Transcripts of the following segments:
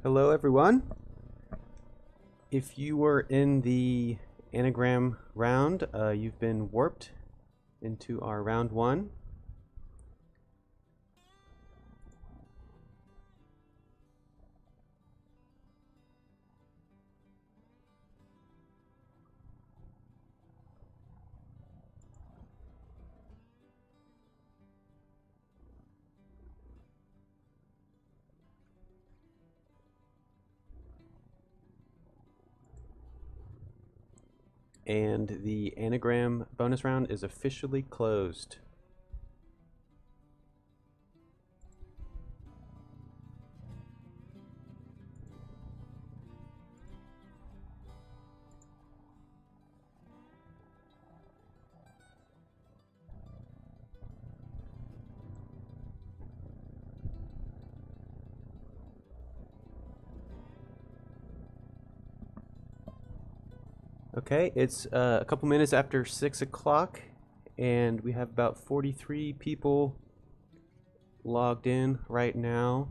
Hello everyone. If you were in the anagram round, you've been warped into our round one. And the anagram bonus round is officially closed. Okay, it's a couple minutes after 6 o'clock, and we have about 43 people logged in right now.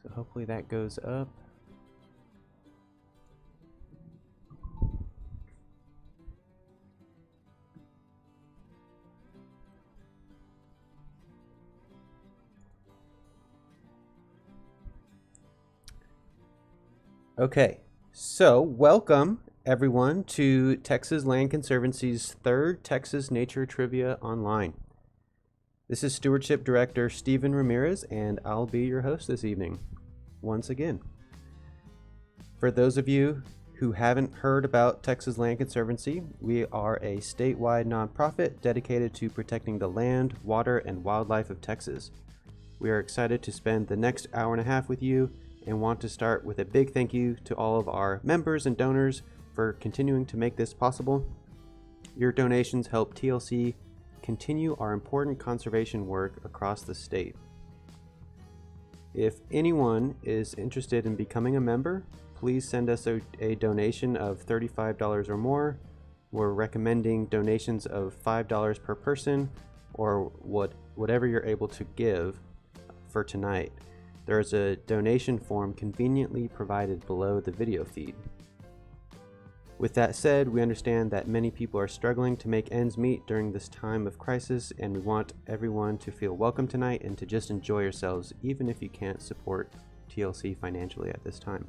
So hopefully that goes up. Okay, so welcome everyone to Texas Land Conservancy's third Texas Nature Trivia Online. This is Stewardship Director Stephen Ramirez, and I'll be your host this evening, once again. For those of you who haven't heard about Texas Land Conservancy, we are a statewide nonprofit dedicated to protecting the land, water, and wildlife of Texas. We are excited to spend the next hour and a half with you and want to start with a big thank you to all of our members and donors for continuing to make this possible. Your donations help TLC continue our important conservation work across the state. If anyone is interested in becoming a member, please send us a donation of $35 or more. We're recommending donations of $5 per person, or whatever you're able to give for tonight. There is a donation form conveniently provided below the video feed. With that said, we understand that many people are struggling to make ends meet during this time of crisis, and we want everyone to feel welcome tonight and to just enjoy yourselves, even if you can't support TLC financially at this time.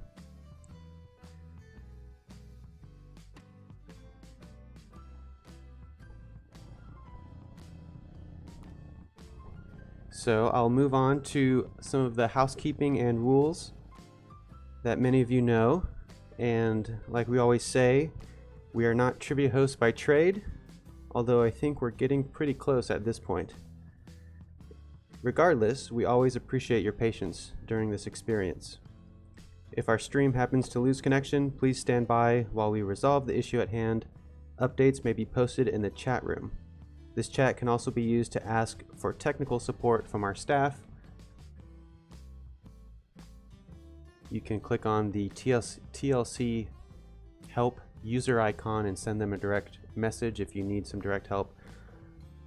So I'll move on to some of the housekeeping and rules that many of you know. And like we always say, we are not trivia hosts by trade, although I think we're getting pretty close at this point. Regardless, we always appreciate your patience during this experience. If our stream happens to lose connection, please stand by while we resolve the issue at hand. Updates may be posted in the chat room. This chat can also be used to ask for technical support from our staff. You can click on the TLC help user icon and send them a direct message if you need some direct help.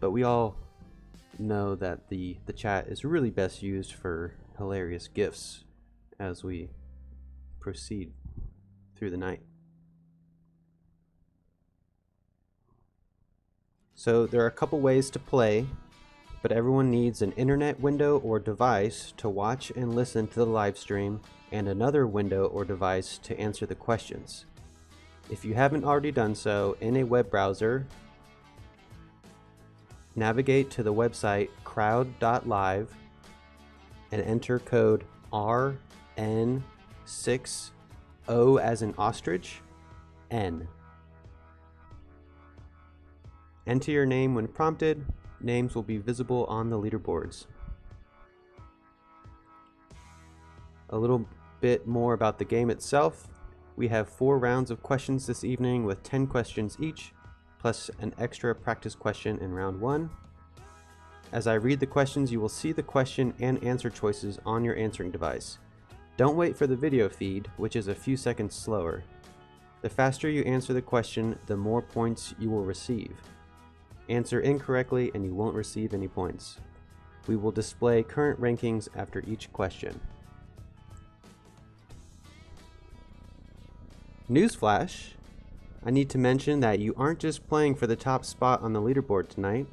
But we all know that the chat is really best used for hilarious gifts as we proceed through the night. So there are a couple ways to play, but everyone needs an internet window or device to watch and listen to the live stream, and another window or device to answer the questions. If you haven't already done so, in a web browser, navigate to the website crowd.live and enter code RN6O as in ostrich, N. Enter your name when prompted. Names will be visible on the leaderboards. A little bit more about the game itself. We have 4 rounds of questions this evening with 10 questions each, plus an extra practice question in round 1. As I read the questions, you will see the question and answer choices on your answering device. Don't wait for the video feed, which is a few seconds slower. The faster you answer the question, the more points you will receive. Answer incorrectly and you won't receive any points. We will display current rankings after each question. Newsflash! I need to mention that you aren't just playing for the top spot on the leaderboard tonight.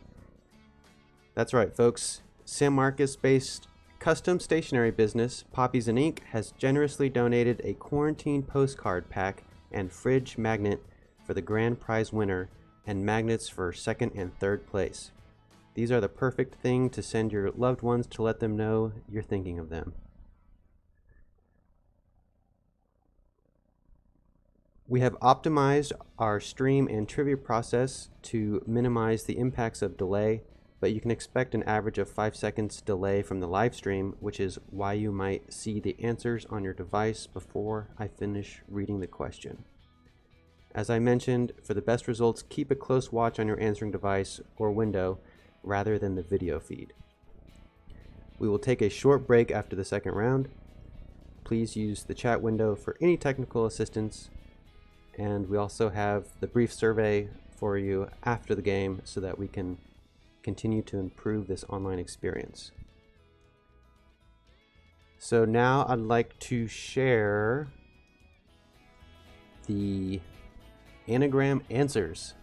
That's right, folks. San Marcos-based custom stationery business Poppies and Ink has generously donated a quarantine postcard pack and fridge magnet for the grand prize winner and magnets for second and third place. These are the perfect thing to send your loved ones to let them know you're thinking of them. We have optimized our stream and trivia process to minimize the impacts of delay, but you can expect an average of 5 seconds delay from the live stream, which is why you might see the answers on your device before I finish reading the question. As I mentioned, for the best results, keep a close watch on your answering device or window rather than the video feed. We will take a short break after the second round. Please use the chat window for any technical assistance. And we also have the brief survey for you after the game so that we can continue to improve this online experience. So now I'd like to share the anagram answers.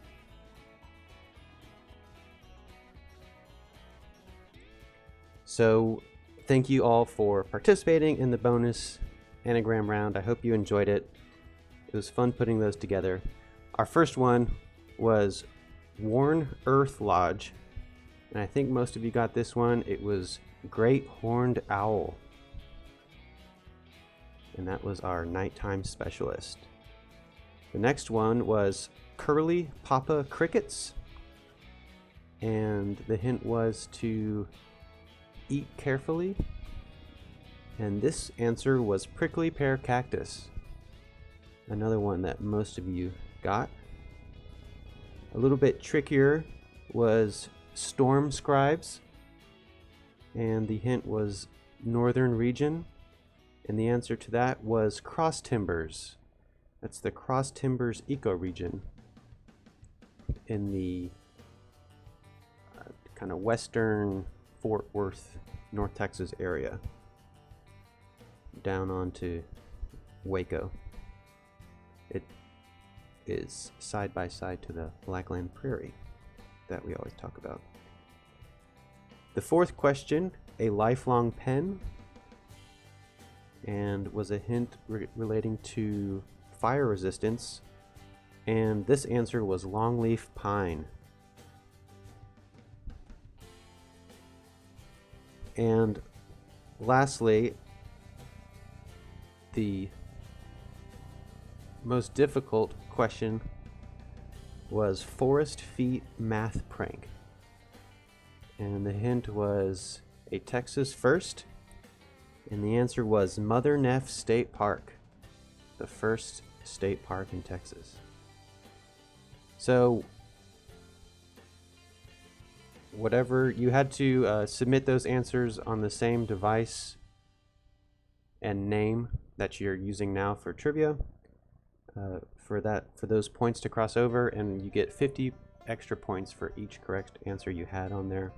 So thank you all for participating in the bonus anagram round. I hope you enjoyed it. It was fun putting those together. Our first one was Worn Earth Lodge. And I think most of you got this one. It was Great Horned Owl. And that was our nighttime specialist. The next one was Curly Papa Crickets. And the hint was to eat carefully. And this answer was Prickly Pear Cactus. Another one that most of you got. A little bit trickier was Storm Scribes, and the hint was Northern Region, and the answer to that was Cross Timbers. That's the Cross Timbers ecoregion in the kind of western Fort Worth, North Texas area, down onto Waco. It is side by side to the Blackland Prairie that we always talk about. The fourth question, a lifelong pen, and was a hint relating to fire resistance, and this answer was longleaf pine. And lastly, the most difficult question was Forest Feet Math Prank. And the hint was a Texas first. And the answer was Mother Neff State Park, the first state park in Texas. So, whatever, you had to submit those answers on the same device and name that you're using now for trivia. For those points to cross over, and you get 50 extra points for each correct answer you had on there.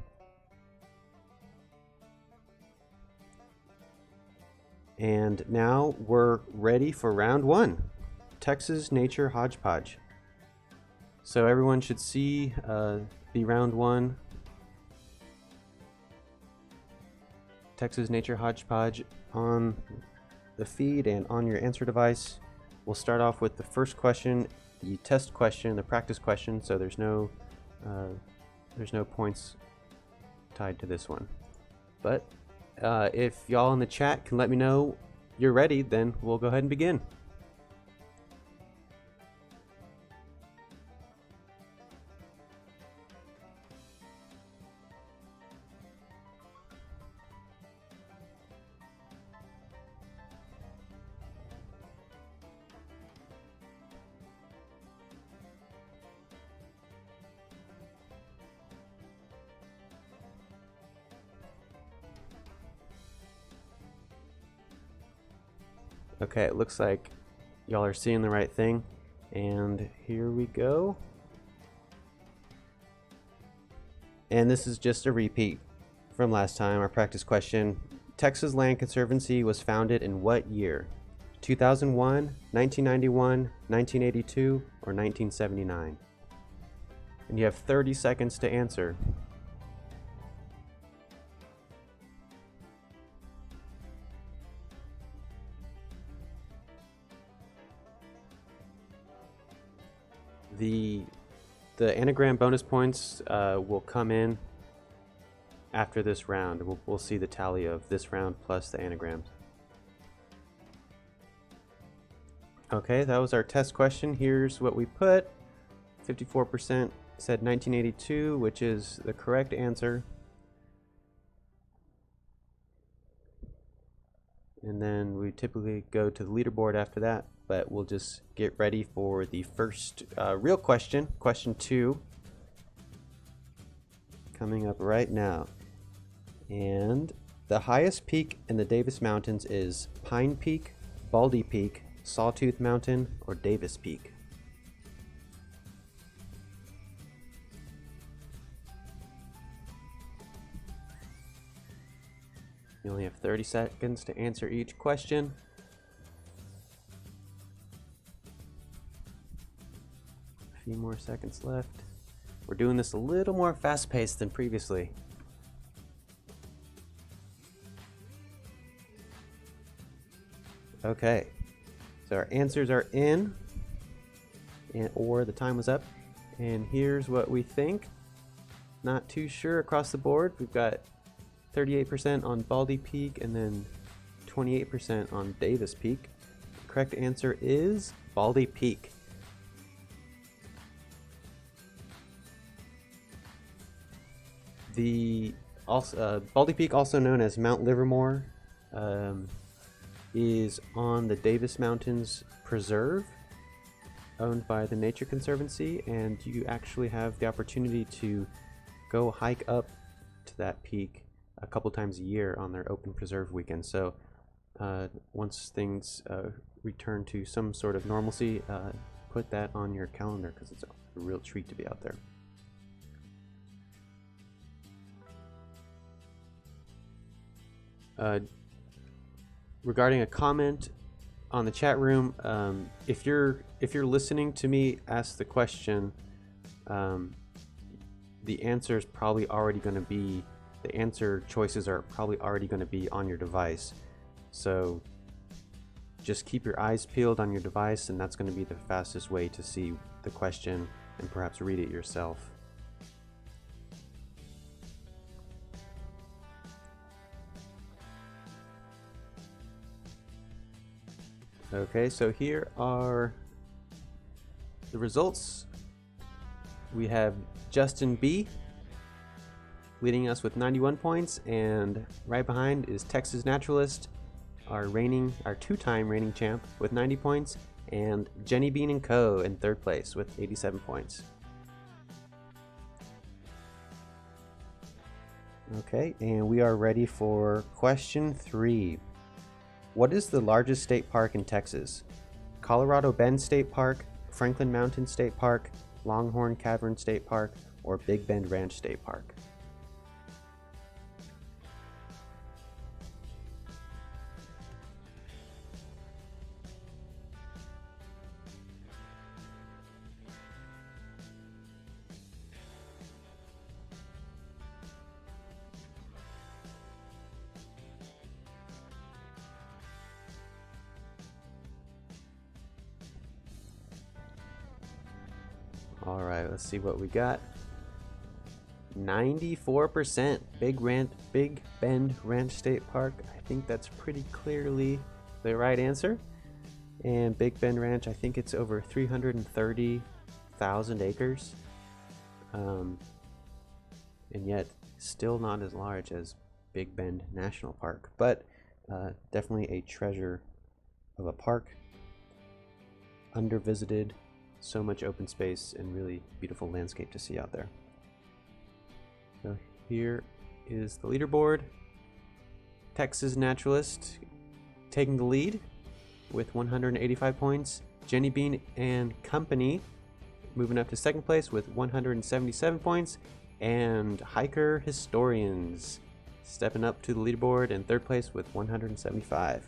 And now we're ready for round one, Texas Nature Hodgepodge. So everyone should see the round one Texas Nature Hodgepodge on the feed and on your answer device. We'll start off with the first question, the test question, the practice question, so there's no points tied to this one. But if y'all in the chat can let me know you're ready, then we'll go ahead and begin. Okay, it looks like y'all are seeing the right thing. And here we go. And this is just a repeat from last time, our practice question. Texas Land Conservancy was founded in what year? 2001, 1991, 1982, or 1979? And you have 30 seconds to answer. The anagram bonus points will come in after this round. We'll see the tally of this round plus the anagrams. Okay, that was our test question. Here's what we put. 54% said 1982, which is the correct answer. And then we typically go to the leaderboard after that, but we'll just get ready for the first real question, question 2, coming up right now. And the highest peak in the Davis Mountains is Pine Peak, Baldy Peak, Sawtooth Mountain, or Davis Peak? You only have 30 seconds to answer each question. A few more seconds left. We're doing this a little more fast-paced than previously. Okay, so our answers are in, or the time was up, and here's what we think. Not too sure across the board. We've got 38% on Baldy Peak and then 28% on Davis Peak. The correct answer is Baldy Peak. Baldy Peak, also known as Mount Livermore, is on the Davis Mountains Preserve, owned by the Nature Conservancy, and you actually have the opportunity to go hike up to that peak a couple times a year on their open preserve weekend. So once things return to some sort of normalcy, put that on your calendar because it's a real treat to be out there. Regarding a comment on the chat room, if you're listening to me ask the question, the answer is probably already going to be, the answer choices are probably already going to be on your device. So just keep your eyes peeled on your device, and that's going to be the fastest way to see the question and perhaps read it yourself. Okay, so here are the results. We have Justin B leading us with 91 points, and right behind is Texas Naturalist, our two-time reigning champ, with 90 points, and Jenny Bean & Co. in third place with 87 points. Okay, and we are ready for question 3. What is the largest state park in Texas? Colorado Bend State Park, Franklin Mountain State Park, Longhorn Cavern State Park, or Big Bend Ranch State Park? All right, let's see what we got. 94% Big Bend Ranch State Park. I think that's pretty clearly the right answer. And Big Bend Ranch, I think it's over 330,000 acres. And yet still not as large as Big Bend National Park, but definitely a treasure of a park. Undervisited. So much open space and really beautiful landscape to see out there. So here is the leaderboard. Texas Naturalist taking the lead with 185 points. Jenny Bean and Company moving up to second place with 177 points. And Hiker Historians stepping up to the leaderboard in third place with 175.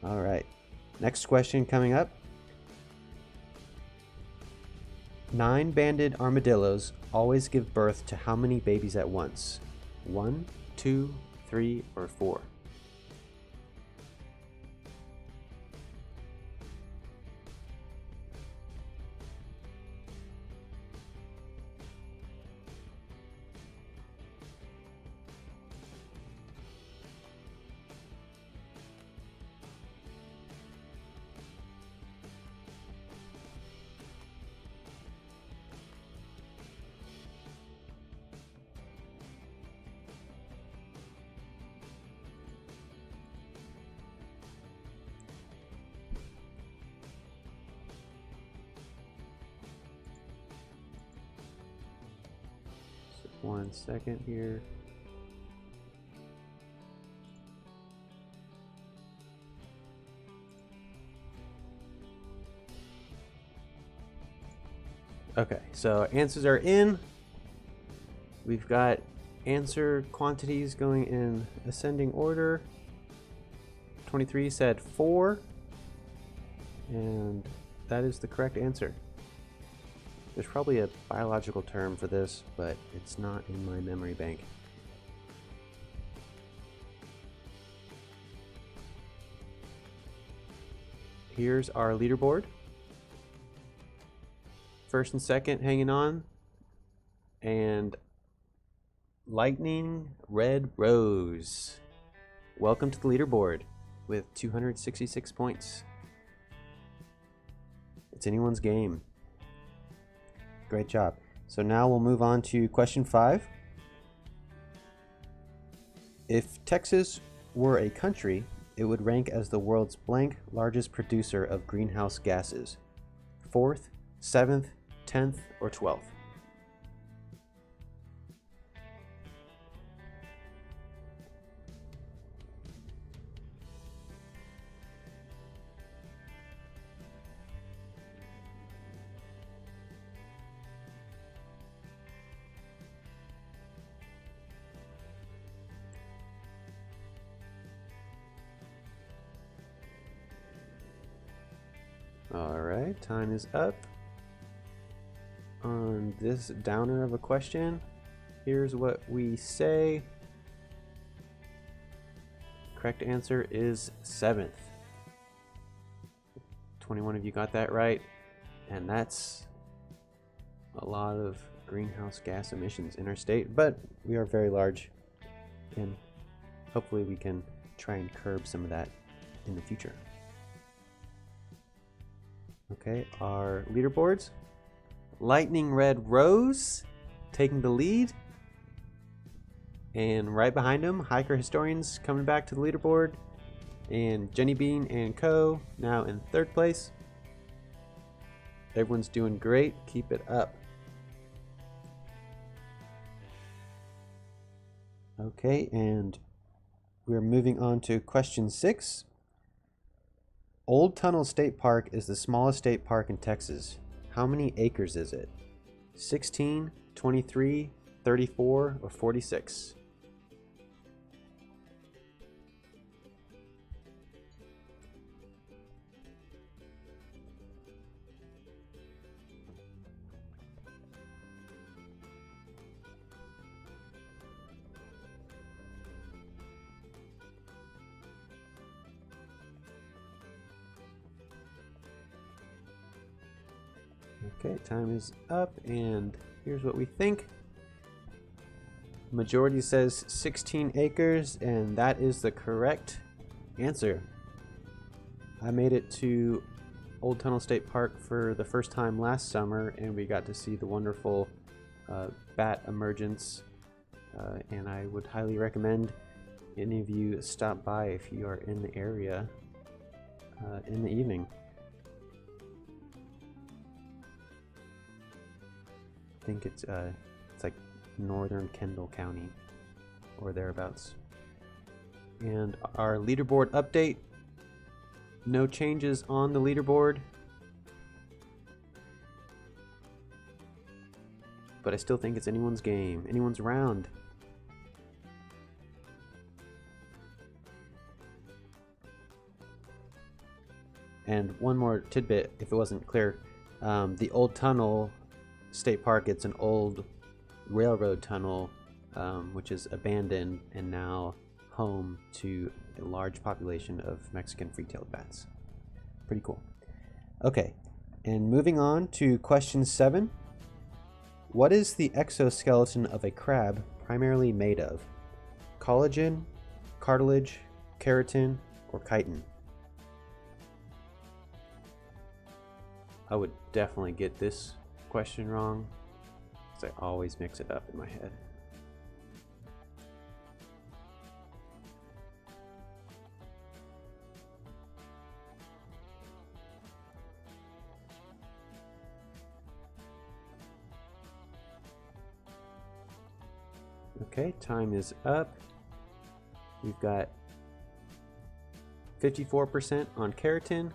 All right, next question coming up. 9-banded armadillos always give birth to how many babies at once? 1, 2, 3, or 4? One second here. Okay, so answers are in. We've got answer quantities going in ascending order. 23 said 4, and that is the correct answer. There's probably a biological term for this, but it's not in my memory bank. Here's our leaderboard. First and second hanging on, and Lightning Red Rose. Welcome to the leaderboard with 266 points. It's anyone's game. Great job. So now we'll move on to question 5. If Texas were a country, it would rank as the world's blank largest producer of greenhouse gases. 4th, 7th, 10th, or 12th? Alright, time is up on this downer of a question. Here's what we say. Correct answer is 7th. 21 of you got that right, and that's a lot of greenhouse gas emissions interstate, but we are very large, and hopefully we can try and curb some of that in the future. Okay, our leaderboards. Lightning Red Rose taking the lead. And right behind him, Hiker Historians coming back to the leaderboard. And Jenny Bean and Co. now in third place. Everyone's doing great. Keep it up. Okay, and we're moving on to question 6. Old Tunnel State Park is the smallest state park in Texas. How many acres is it? 16, 23, 34, or 46? Okay, time is up, and here's what we think. Majority says 16 acres, and that is the correct answer. I made it to Old Tunnel State Park for the first time last summer, and we got to see the wonderful bat emergence, and I would highly recommend any of you stop by if you are in the area in the evening. I think it's like northern Kendall County or thereabouts. And our leaderboard update. No changes on the leaderboard, but I still think it's anyone's game, anyone's round. And one more tidbit, if it wasn't clear, the Old Tunnel State Park, it's an old railroad tunnel, which is abandoned and now home to a large population of Mexican free-tailed bats. Pretty cool. Okay, and moving on to question 7. What is the exoskeleton of a crab primarily made of? Collagen, cartilage, keratin, or chitin? I would definitely get this question wrong, because I always mix it up in my head. Okay, time is up. We've got 54% on keratin,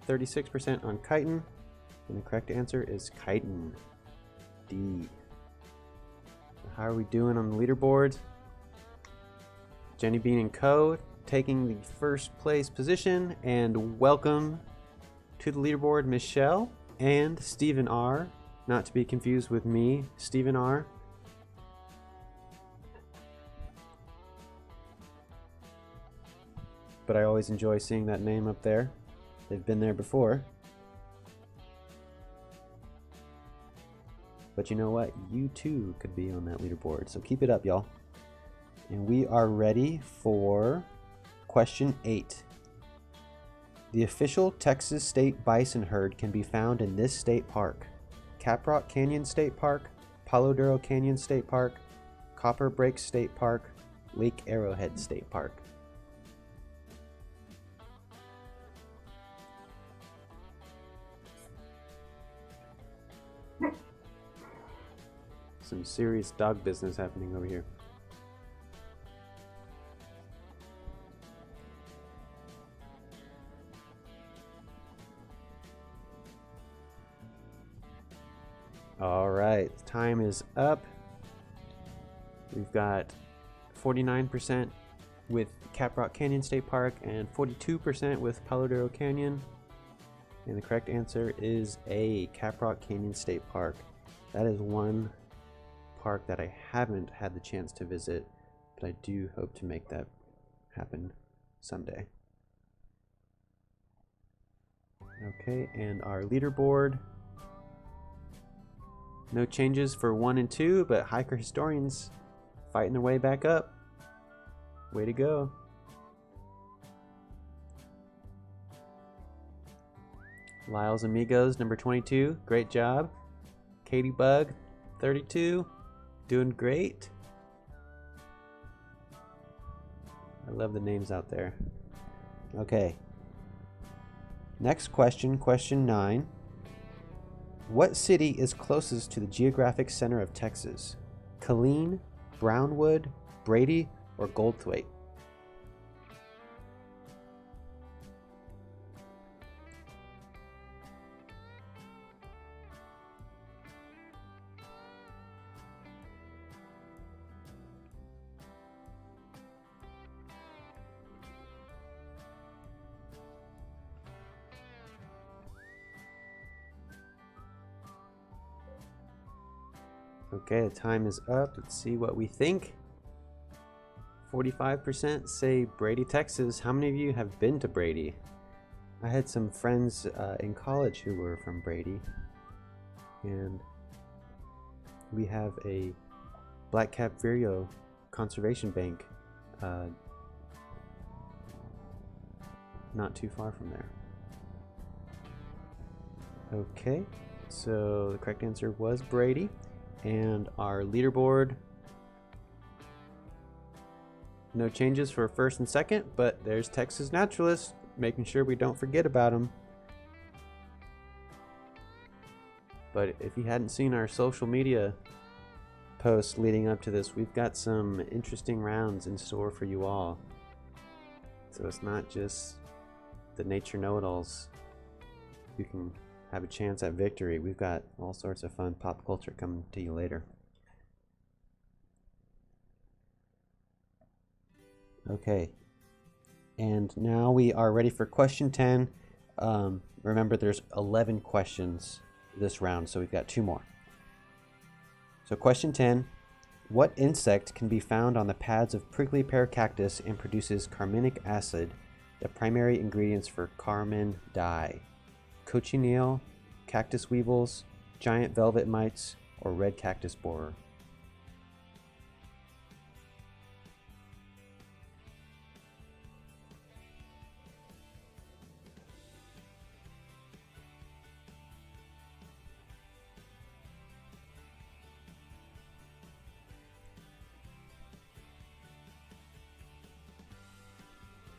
36% on chitin, and the correct answer is chitin. D. How are we doing on the leaderboard? Jenny Bean and Co. taking the first place position, and welcome to the leaderboard Michelle and Stephen R. Not to be confused with me, Stephen R. But I always enjoy seeing that name up there. They've been there before. But you know what? You too could be on that leaderboard. So keep it up, y'all. And we are ready for question 8. The official Texas state bison herd can be found in this state park: Caprock Canyon State Park, Palo Duro Canyon State Park, Copper Break State Park, Lake Arrowhead State Park. Some serious dog business happening over here. All right, time is up. We've got 49% with Caprock Canyon State Park and 42% with Palo Duro Canyon. And the correct answer is A, Caprock Canyon State Park. That is one park that I haven't had the chance to visit, but I do hope to make that happen someday. Okay, and our leaderboard. No changes for 1 and 2, but hiker historians fighting their way back up. Way to go. Lyle's Amigos, number 22, great job. Katie Bug, 32, doing great. I love the names out there. Okay. Next question, question 9. What city is closest to the geographic center of Texas? Killeen, Brownwood, Brady, or Goldthwaite? Okay, the time is up. Let's see what we think. 45% say Brady, Texas. How many of you have been to Brady? I had some friends in college who were from Brady, and we have a black-cap vireo conservation bank not too far from there. Okay, so the correct answer was Brady. And our leaderboard, no changes for first and second, but there's Texas Naturalist, making sure we don't forget about them. But if you hadn't seen our social media posts leading up to this, we've got some interesting rounds in store for you all. So it's not just the nature know-it-alls who can have a chance at victory. We've got all sorts of fun pop culture coming to you later. Okay, and now we are ready for question 10. Remember, there's 11 questions this round, so we've got 2 more. So question 10, what insect can be found on the pads of prickly pear cactus and produces carminic acid, the primary ingredients for carmine dye? Cochineal, cactus weevils, giant velvet mites, or red cactus borer?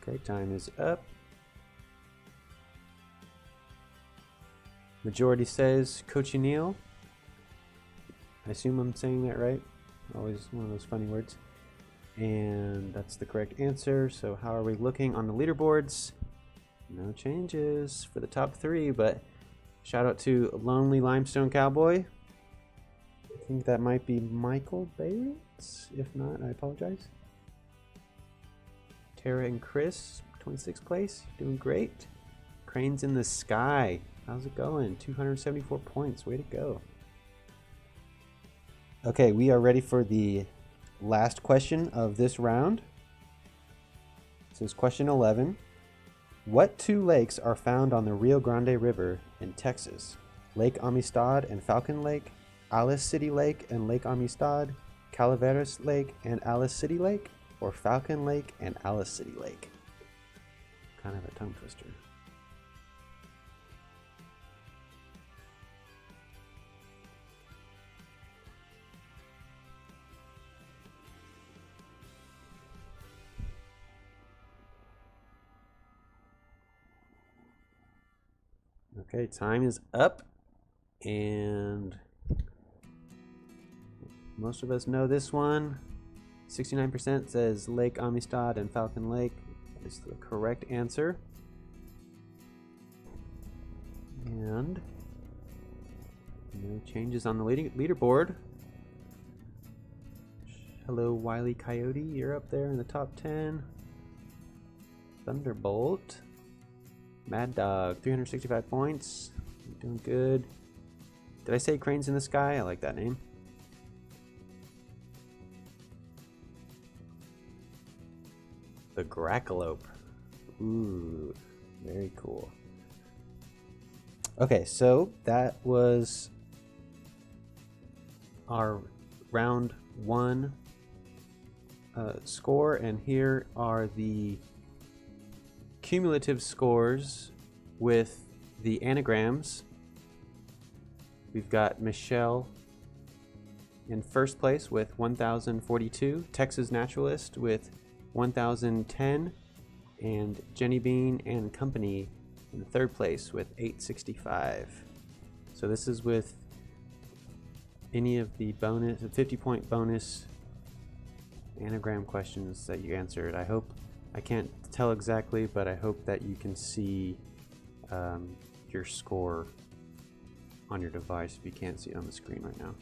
Okay, time is up. Majority says cochineal. I assume I'm saying that right. Always one of those funny words. And that's the correct answer. So how are we looking on the leaderboards? No changes for the top 3, but shout out to Lonely Limestone Cowboy. I think that might be Michael Bates. If not, I apologize. Tara and Chris, 26th place, doing great. Cranes in the Sky, how's it going? 274 points, way to go. Okay, we are ready for the last question of this round. This is question 11. What 2 lakes are found on the Rio Grande River in Texas? Lake Amistad and Falcon Lake, Alice City Lake and Lake Amistad, Calaveras Lake and Alice City Lake, or Falcon Lake and Alice City Lake? Kind of a tongue twister. Okay, time is up, and most of us know this one. 69% says Lake Amistad and Falcon Lake is the correct answer. And no changes on the leaderboard. Hello, Wile E. Coyote, you're up there in the top 10. Thunderbolt. Mad Dog, 365 points. You're doing good. Did I say Cranes in the Sky? I like that name. The Grackalope. Ooh, very cool. Okay, so that was our round 1 score, and here are the cumulative scores with the anagrams. We've got Michelle in first place with 1,042, Texas Naturalist with 1,010, and Jenny Bean and Company in third place with 865. So this is with any of the 50-point bonus anagram questions that you answered. I can't tell exactly, but I hope that you can see your score on your device if you can't see it on the screen right now.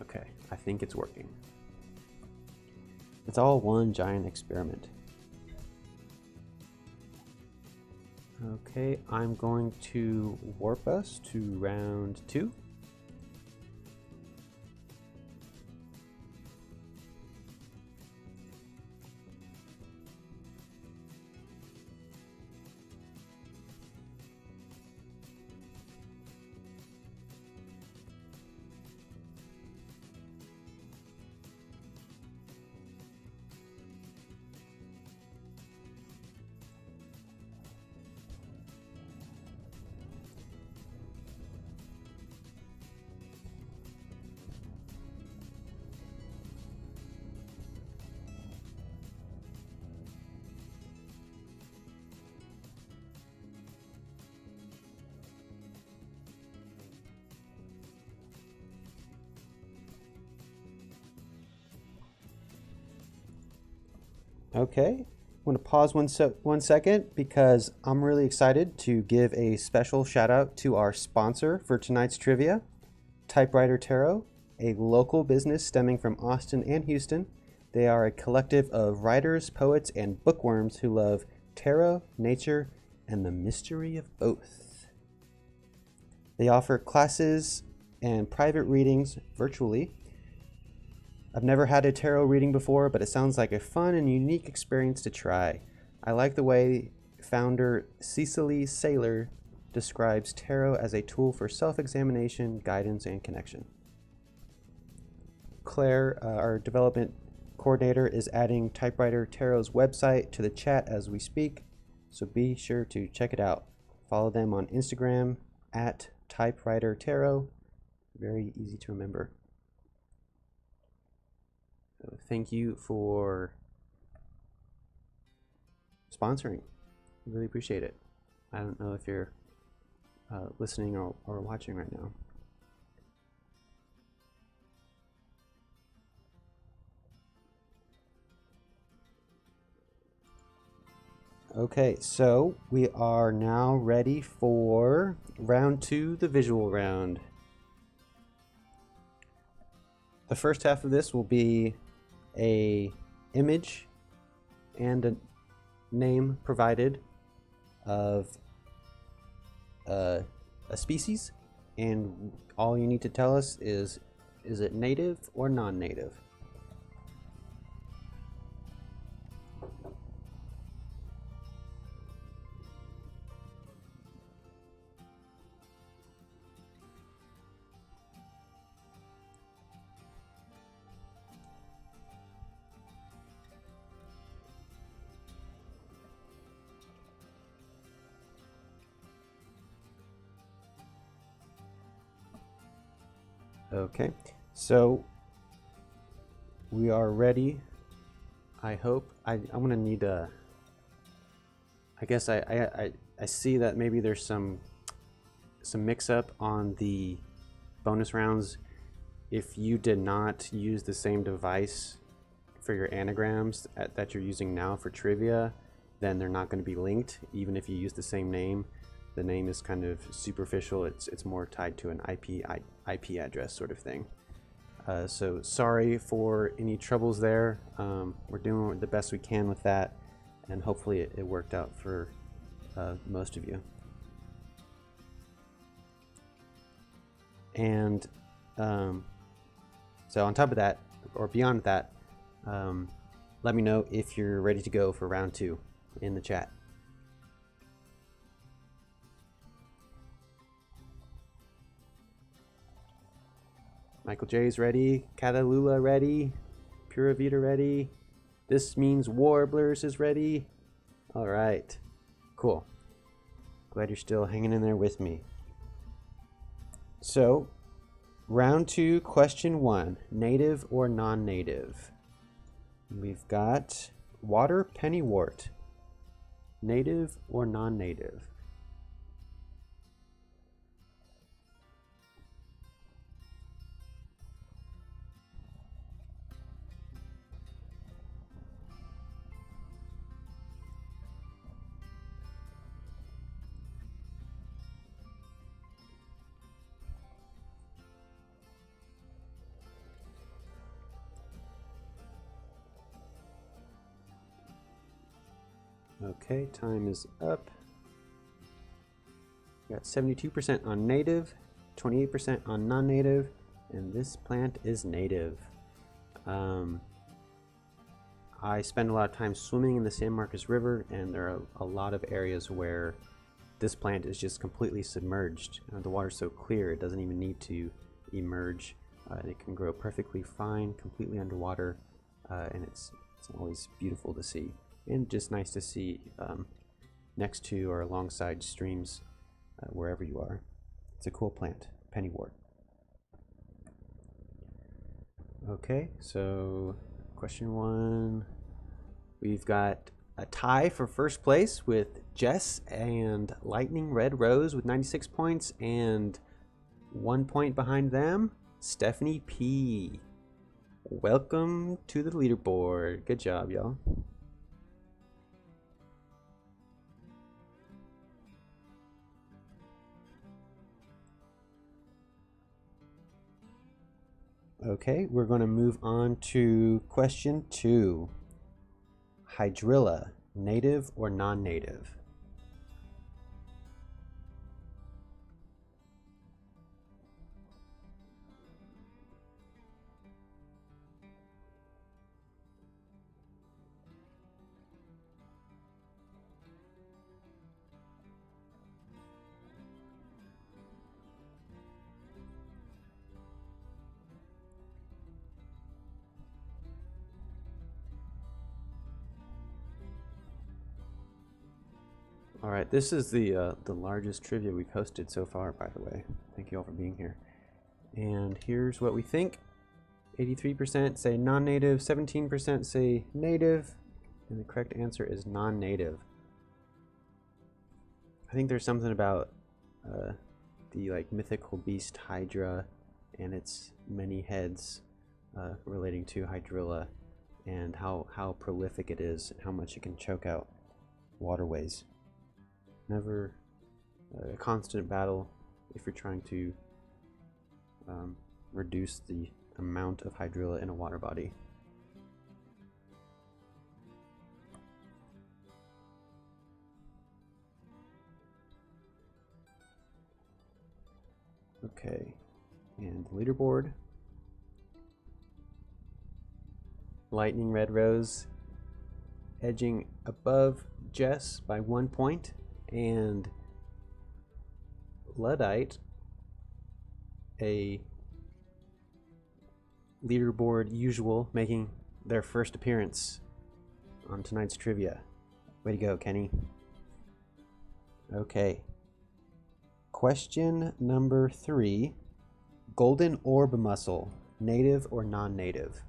Okay, I think it's working. It's all one giant experiment. Okay, I'm going to warp us to round 2. Okay, I'm going to pause one second because I'm really excited to give a special shout out to our sponsor for tonight's trivia, Typewriter Tarot, a local business stemming from Austin and Houston. They are a collective of writers, poets, and bookworms who love tarot, nature, and the mystery of both. They offer classes and private readings virtually. I've never had a tarot reading before, but it sounds like a fun and unique experience to try. I like the way founder Cecily Saylor describes tarot as a tool for self-examination, guidance, and connection. Claire, our development coordinator, is adding Typewriter Tarot's website to the chat as we speak, so be sure to check it out. Follow them on Instagram at Typewriter Tarot. Very easy to remember. So thank you for sponsoring. I really appreciate it. I don't know if you're listening or watching right now. Okay, so we are now ready for round 2, the visual round. The first half of this will be a image and a name provided of a species, and all you need to tell us is it native or non-native? Okay, so we are ready. I hope. I'm gonna need a. I guess I see that maybe there's some mix-up on the bonus rounds. If you did not use the same device for your anagrams that you're using now for trivia, then they're not going to be linked. Even if you use the same name, the name is kind of superficial. It's more tied to an IP address sort of thing. So sorry for any troubles there. We're doing the best we can with that, and hopefully it worked out for most of you. And so on top of that, or beyond that, let me know if you're ready to go for round 2 in the chat. Michael J's ready, Katalula ready, Pura Vida ready. This means Warblers is ready. All right, cool. Glad you're still hanging in there with me. So, round 2, question 1, native or non-native? We've got water pennywort, native or non-native? Okay, time is up. We got 72% on native, 28% on non-native, and this plant is native. I spend a lot of time swimming in the San Marcos River, and there are a lot of areas where this plant is just completely submerged. The water's so clear it doesn't even need to emerge. It can grow perfectly fine, completely underwater, and it's always beautiful to see. And just nice to see next to or alongside streams wherever you are. It's a cool plant, pennywort. Okay, so question 1. We've got a tie for first place with Jess and Lightning Red Rose with 96 points, and 1 point behind them, Stephanie P. Welcome to the leaderboard. Good job, y'all. Okay, we're going to move on to question 2. Hydrilla, native or non-native? All right, this is the largest trivia we've hosted so far, by the way. Thank you all for being here. And here's what we think. 83% say non-native, 17% say native, and the correct answer is non-native. I think there's something about the like mythical beast Hydra and its many heads relating to Hydrilla and how prolific it is and how much it can choke out waterways. Never a constant battle if you're trying to reduce the amount of Hydrilla in a water body. Okay, and the leaderboard. Lightning Red Rose edging above Jess by 1 point, and Luddite, a leaderboard usual, making their first appearance on tonight's trivia. Way to go, Kenny. Okay. Question number 3. Golden orb mussel, native or non-native?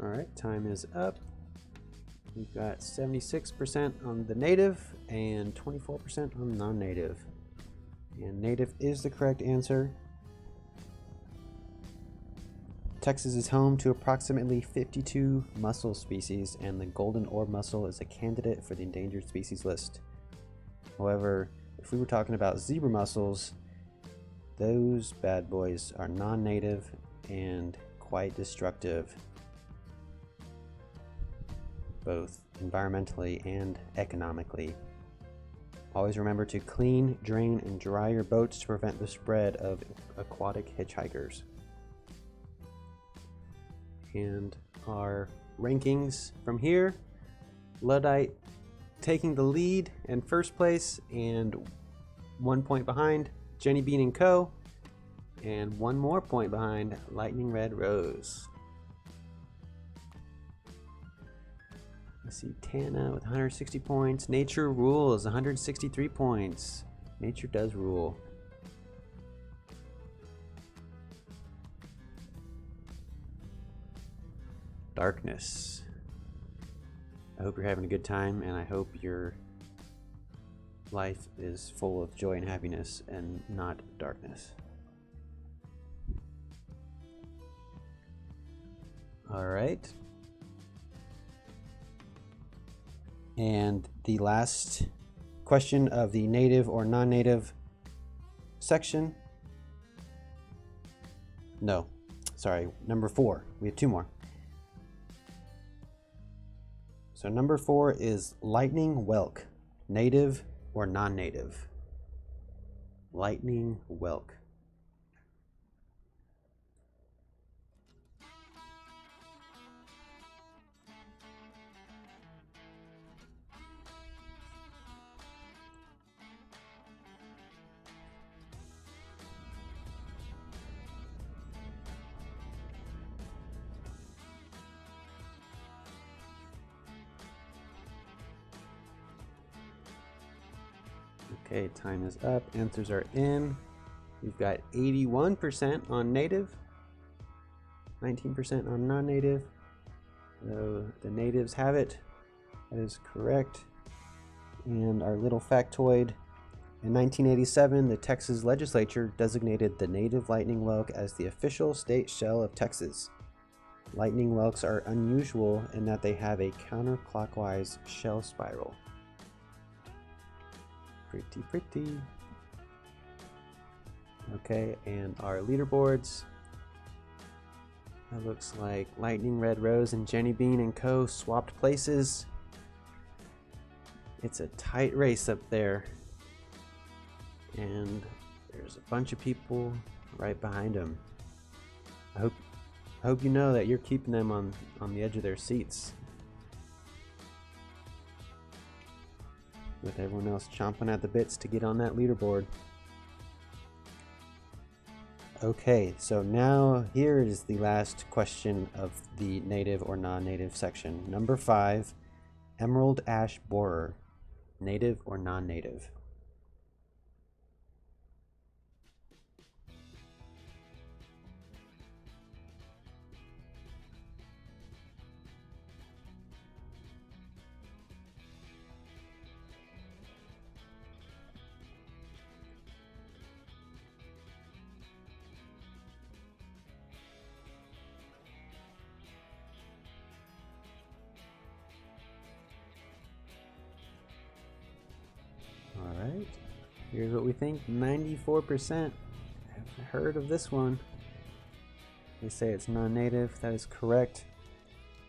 All right, time is up. We've got 76% on the native and 24% on non-native. And native is the correct answer. Texas is home to approximately 52 mussel species, and the golden orb mussel is a candidate for the endangered species list. However, if we were talking about zebra mussels, those bad boys are non-native and quite destructive, both environmentally and economically. Always remember to clean, drain, and dry your boats to prevent the spread of aquatic hitchhikers. And our rankings from here: Luddite taking the lead in first place and 1 point behind Jenny Bean & Co. and 1 more point behind Lightning Red Rose. I see Tana with 160 points. Nature rules, 163 points. Nature does rule. Darkness. I hope you're having a good time, and I hope your life is full of joy and happiness and not darkness. All right. And the last question of the native or non-native section. No, sorry, number 4. We have 2 more. So number 4 is lightning whelk, native or non-native? Lightning whelk. Okay, time is up. Answers are in. We've got 81% on native, 19% on non-native. So the natives have it. That is correct. And our little factoid: in 1987, the Texas legislature designated the native lightning whelk as the official state shell of Texas. Lightning whelks are unusual in that they have a counterclockwise shell spiral. Pretty. Okay, and our leaderboards. It looks like Lightning Red Rose and Jenny Bean & Co. swapped places. It's a tight race up there. And there's a bunch of people right behind him. I hope you know that you're keeping them on the edge of their seats, with everyone else chomping at the bits to get on that leaderboard. Okay, so now here is the last question of the native or non-native section. Number 5, emerald ash borer, native or non-native? Alright, here's what we think. 94% have heard of this one. They say it's non-native. That is correct.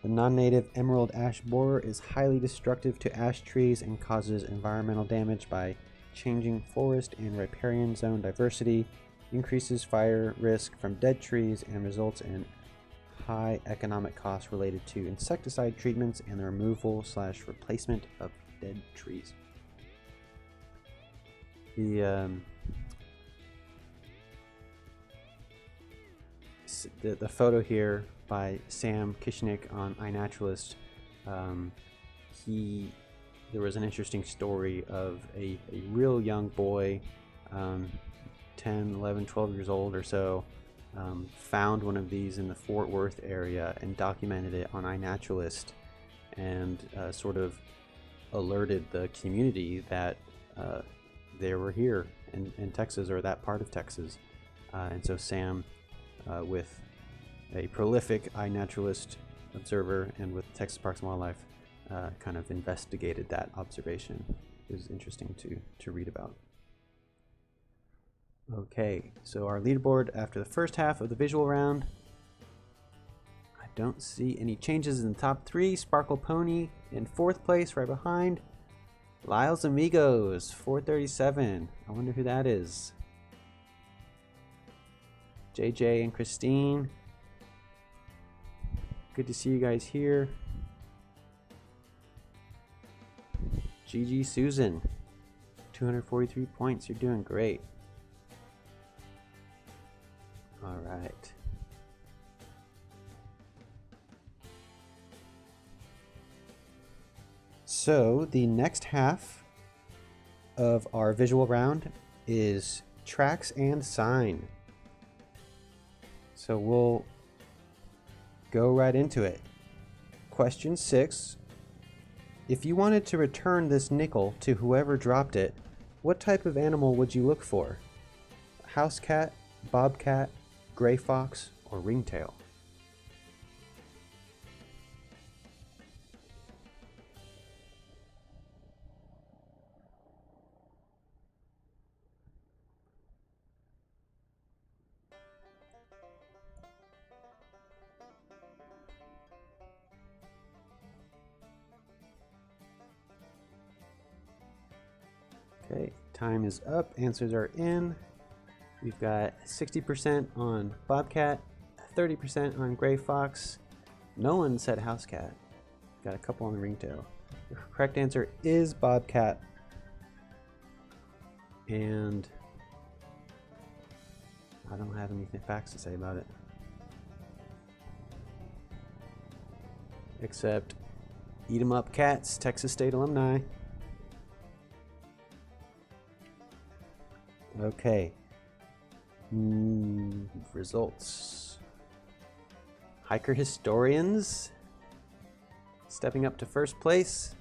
The non-native emerald ash borer is highly destructive to ash trees and causes environmental damage by changing forest and riparian zone diversity, increases fire risk from dead trees, and results in high economic costs related to insecticide treatments and the removal/replacement of dead trees. The photo here by Sam Kishnick on iNaturalist, there was an interesting story of a real young boy, 10, 11, 12 years old or so, found one of these in the Fort Worth area and documented it on iNaturalist, and sort of alerted the community that they were here in Texas, or that part of Texas. And so Sam, with a prolific iNaturalist observer and with Texas Parks and Wildlife, kind of investigated that observation. It was interesting to read about. Okay, so our leaderboard after the first half of the visual round. I don't see any changes in the top 3. Sparkle Pony in 4th place, right behind. Lyle's Amigos, 437. I wonder who that is. JJ and Christine. Good to see you guys here. GG Susan, 243 points. You're doing great. All right. So the next half of our visual round is tracks and sign. So we'll go right into it. Question 6. If you wanted to return this nickel to whoever dropped it, what type of animal would you look for? House cat, bobcat, gray fox, or ringtail? Okay, time is up. Answers are in. We've got 60% on bobcat, 30% on gray fox. No one said house cat. Got a couple on the ringtail. The correct answer is bobcat. And I don't have any facts to say about it, except eat 'em up cats, Texas State alumni. Okay. Results. Hiker Historians stepping up to first place,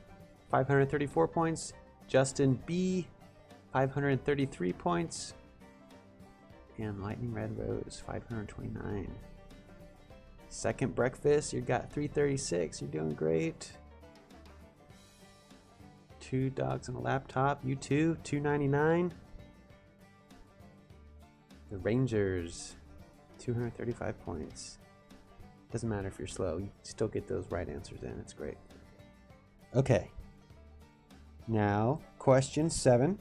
534 points. Justin B, 533 points. And Lightning Red Rose, 529. Second Breakfast, you got 336. You're doing great. Two Dogs on a Laptop, you too, 299. The Rangers, 235 points. Doesn't matter if you're slow, you still get those right answers in. It's great. Okay. Now, question 7.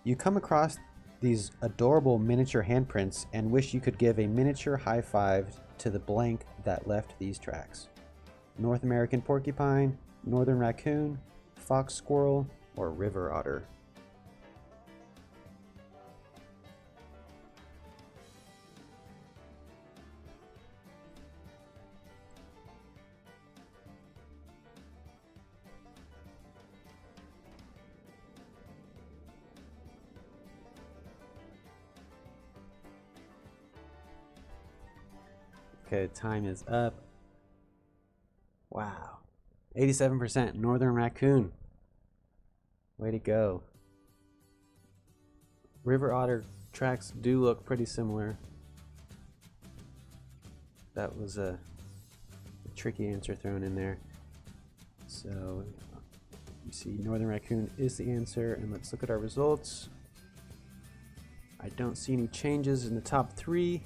You come across these adorable miniature handprints and wish you could give a miniature high five to the blank that left these tracks. North American porcupine, northern raccoon, fox squirrel, or river otter. Okay, time is up. Wow. 87% northern raccoon. Way to go. River otter tracks do look pretty similar. That was a tricky answer thrown in there. So you see northern raccoon is the answer, and let's look at our results. I don't see any changes in the top three.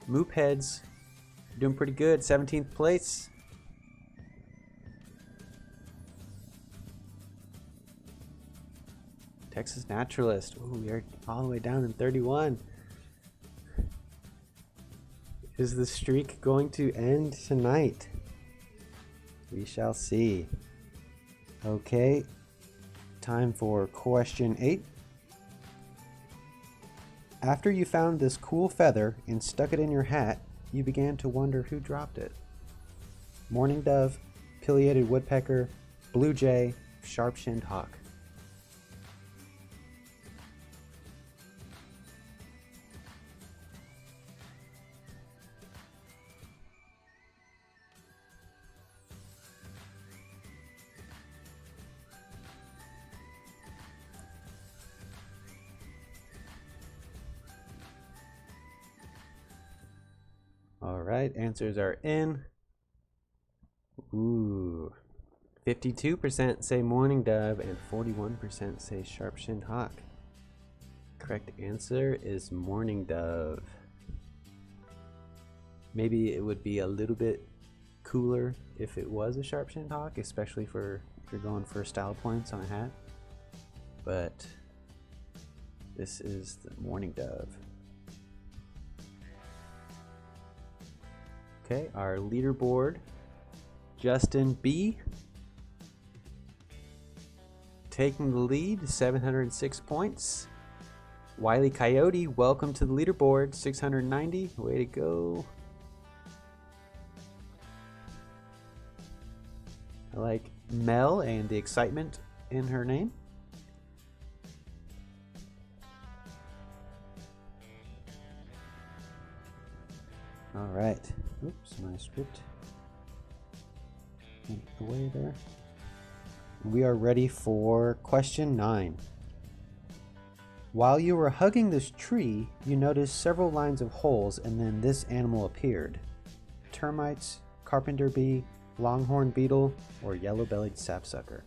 Moop heads doing pretty good, 17th place. Texas Naturalist, ooh, we are all the way down in 31. Is the streak going to end tonight? We shall see. Okay, time for question 8. After you found this cool feather and stuck it in your hat, you began to wonder who dropped it. Mourning dove, pileated woodpecker, blue jay, sharp-shinned hawk. All right, answers are in. Ooh, 52% say mourning dove and 41% say sharp-shinned hawk. Correct answer is mourning dove. Maybe it would be a little bit cooler if it was a sharp-shinned hawk, especially for if you're going for style points on a hat. But this is the mourning dove. Okay, our leaderboard. Justin B. taking the lead, 706 points. Wiley Coyote, welcome to the leaderboard, 690. Way to go. I like Mel and the excitement in her name. All right. Oops, my script went away there. We are ready for question 9. While you were hugging this tree, you noticed several lines of holes, and then this animal appeared. Termites, carpenter bee, longhorn beetle, or yellow-bellied sapsucker.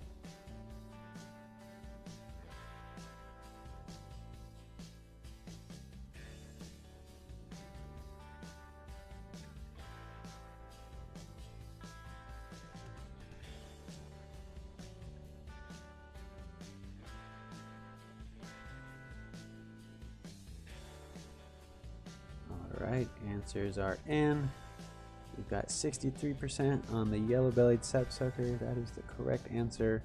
Alright, answers are in. We've got 63% on the yellow-bellied sapsucker. That is the correct answer.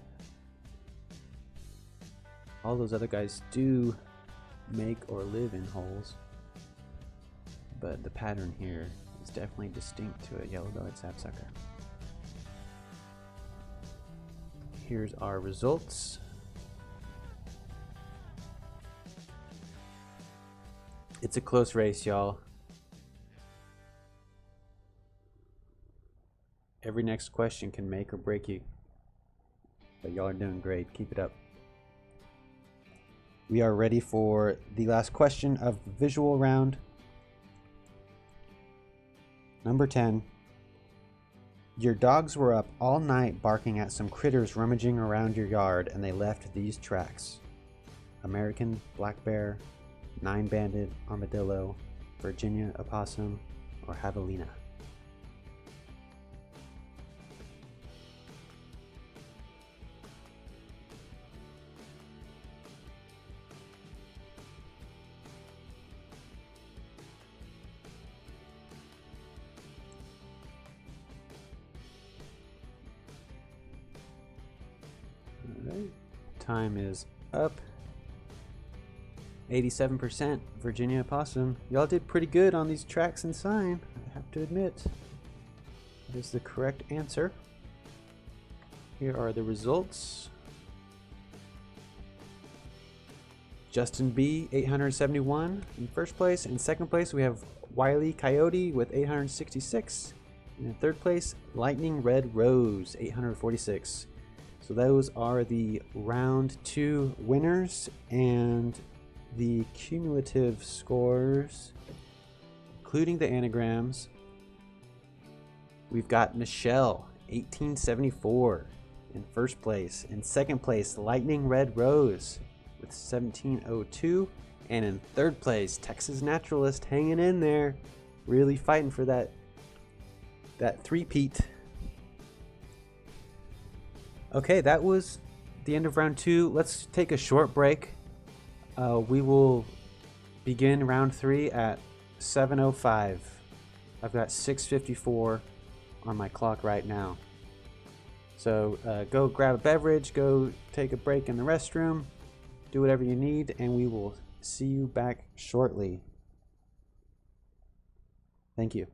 All those other guys do make or live in holes, but the pattern here is definitely distinct to a yellow-bellied sapsucker. Here's our results. It's a close race, y'all. Every next question can make or break you. But y'all are doing great. Keep it up. We are ready for the last question of the visual round. Number 10. Your dogs were up all night barking at some critters rummaging around your yard, and they left these tracks. American black bear, nine-banded armadillo, Virginia opossum, or javelina. Time is up. 87% Virginia Opossum. Y'all did pretty good on these tracks and sign, I have to admit. That is the correct answer. Here are the results. Justin B, 871 in first place. In second place, we have Wiley Coyote with 866. And in third place, Lightning Red Rose, 846. So those are the round 2 winners, and the cumulative scores, including the anagrams. We've got Michelle, 1874 in first place. In second place, Lightning Red Rose with 1702. And in third place, Texas Naturalist hanging in there, really fighting for that three-peat. Okay, that was the end of round 2. Let's take a short break. We will begin round 3 at 7:05. I've got 6:54 on my clock right now. So go grab a beverage, go take a break in the restroom, do whatever you need, and we will see you back shortly. Thank you.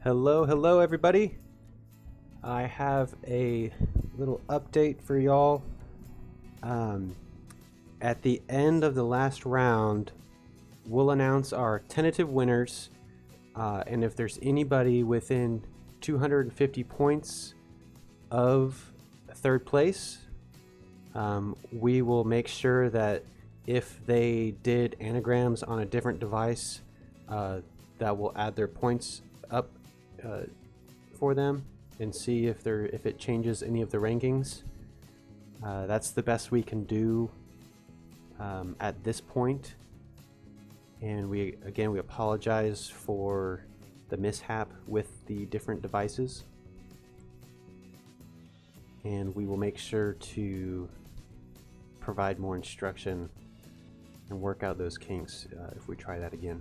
Hello everybody. I have a little update for y'all. At the end of the last round, we'll announce our tentative winners, and if there's anybody within 250 points of third place, we will make sure that if they did anagrams on a different device, that will add their points up for them and see if it changes any of the rankings. That's the best we can do at this point. And we apologize for the mishap with the different devices, and we will make sure to provide more instruction and work out those kinks if we try that again.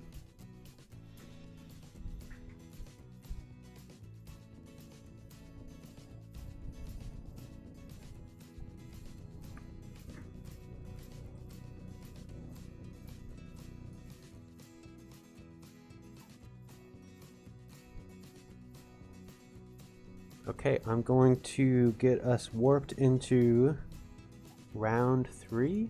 Okay, I'm going to get us warped into round 3.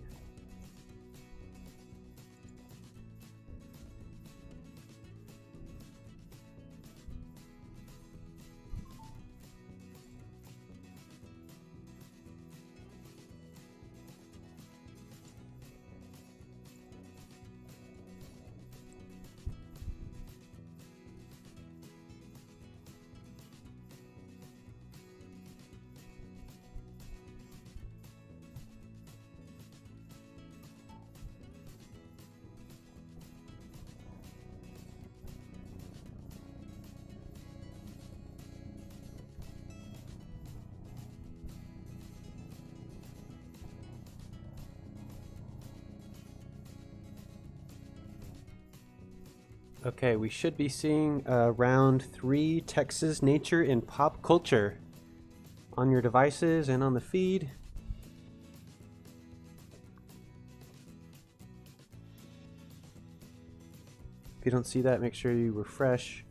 Okay, we should be seeing round 3 Texas Nature and Pop Culture on your devices and on the feed. If you don't see that, make sure you refresh.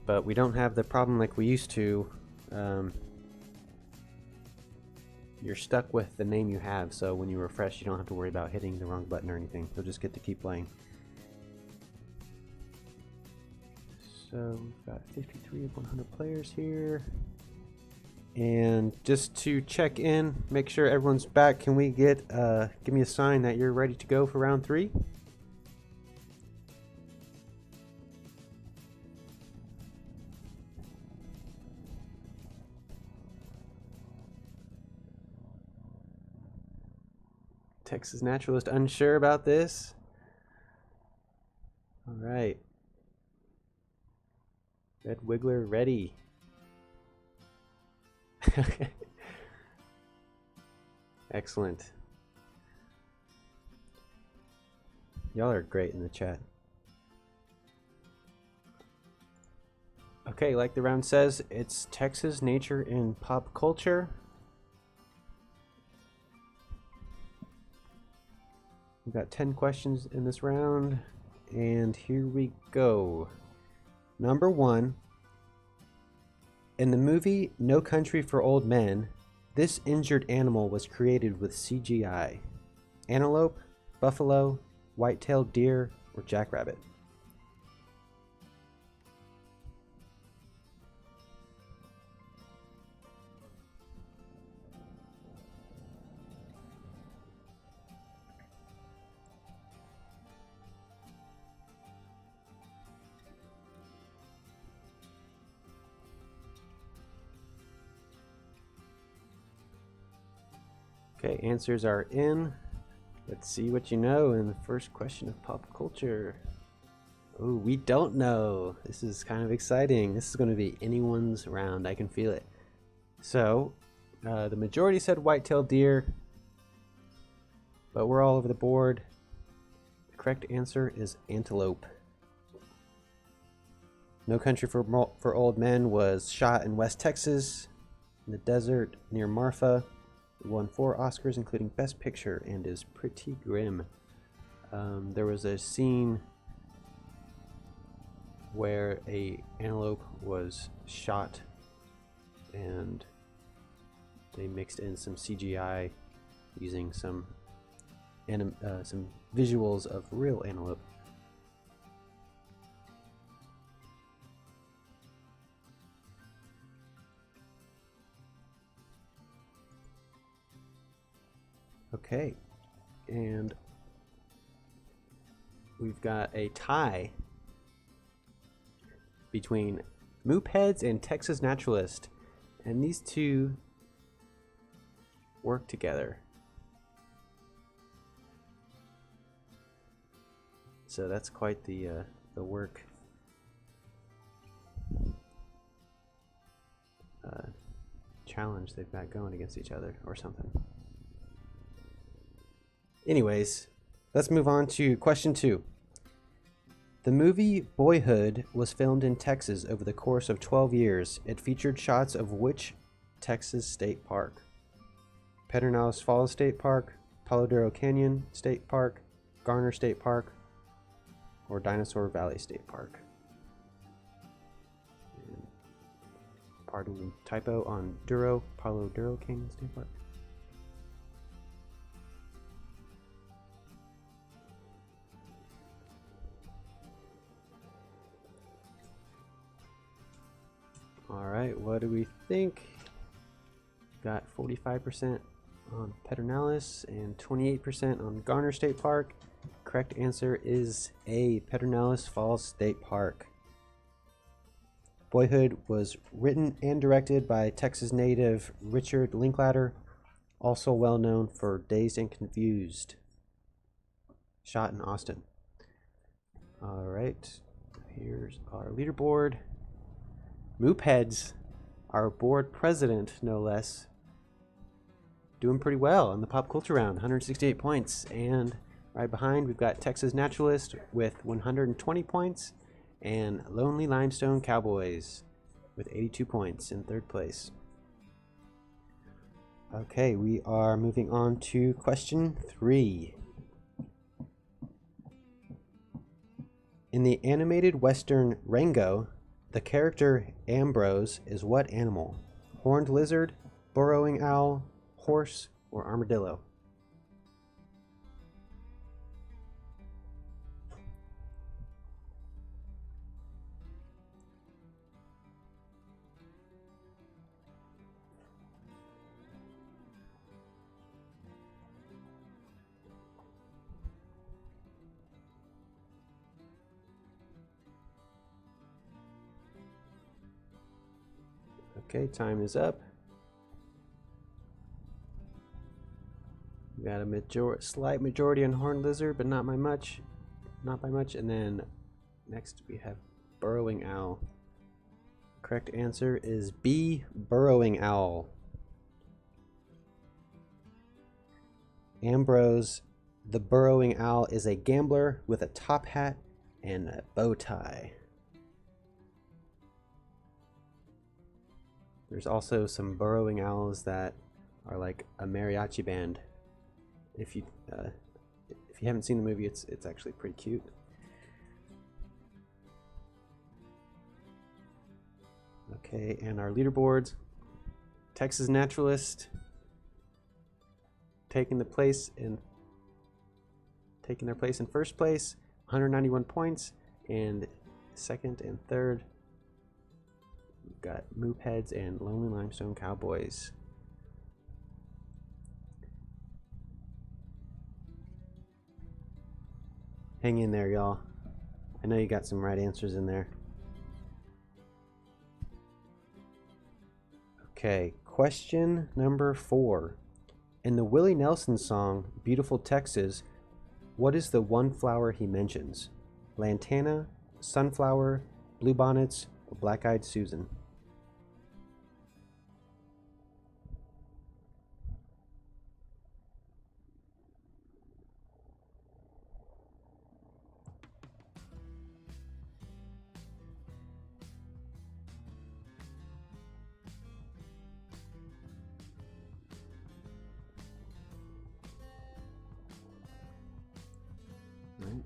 But we don't have the problem like we used to. You're stuck with the name you have, so when you refresh, you don't have to worry about hitting the wrong button or anything. You'll just get to keep playing. So we've got 53 of 100 players here. And just to check in, make sure everyone's back, can we get, give me a sign that you're ready to go for round 3? Texas Naturalist unsure about this. All right. Red Wiggler ready. Excellent. Y'all are great in the chat. Okay, like the round says, it's Texas Nature and Pop Culture. We've got 10 questions in this round, and here we go. Number 1. In the movie No Country for Old Men, this injured animal was created with CGI. Antelope, buffalo, white-tailed deer, or jackrabbit? Okay, answers are in. Let's see what you know in the first question of pop culture. Oh, we don't know. This is kind of exciting. This is going to be anyone's round. I can feel it. So, the majority said white-tailed deer, but we're all over the board. The correct answer is antelope. No Country for Old Men was shot in West Texas, in the desert near Marfa. It won 4 Oscars, including Best Picture, and is pretty grim. There was a scene where a antelope was shot, and they mixed in some CGI using some visuals of real antelope. Okay, and we've got a tie between Moopheads and Texas Naturalist, and these two work together. So that's quite the work challenge they've got going against each other, or something. Anyways, let's move on to question 2. The movie Boyhood was filmed in Texas over the course of 12 years. It featured shots of which Texas state park? Pedernales Falls State Park, Palo Duro Canyon State Park, Garner State Park, or Dinosaur Valley State Park? And pardon the typo on Duro, Palo Duro Canyon State Park. Alright, what do we think? Got 45% on Pedernales and 28% on Garner State Park. Correct answer is A, Pedernales Falls State Park. Boyhood was written and directed by Texas native Richard Linklater, also well known for Dazed and Confused. Shot in Austin. Alright, here's our leaderboard. Moopheads, our board president, no less, doing pretty well in the pop culture round, 168 points. And right behind, we've got Texas Naturalist with 120 points, and Lonely Limestone Cowboys with 82 points in third place. Okay, we are moving on to question 3. In the animated western Rango, the character Ambrose is what animal? Horned lizard, burrowing owl, horse, or armadillo? Okay, time is up. We got a slight majority on horned lizard, but not by much. And then next we have burrowing owl. Correct answer is B, burrowing owl. Ambrose, the burrowing owl, is a gambler with a top hat and a bow tie. There's also some burrowing owls that are like a mariachi band. If you haven't seen the movie, it's actually pretty cute. Okay, and our leaderboards: Texas Naturalist taking their place in first place, 191 points, and second and third, we've got Moopheads and Lonely Limestone Cowboys. Hang in there, y'all. I know you got some right answers in there. Okay, question number 4. In the Willie Nelson song, Beautiful Texas, what is the one flower he mentions? Lantana, sunflower, bluebonnets, or black-eyed Susan?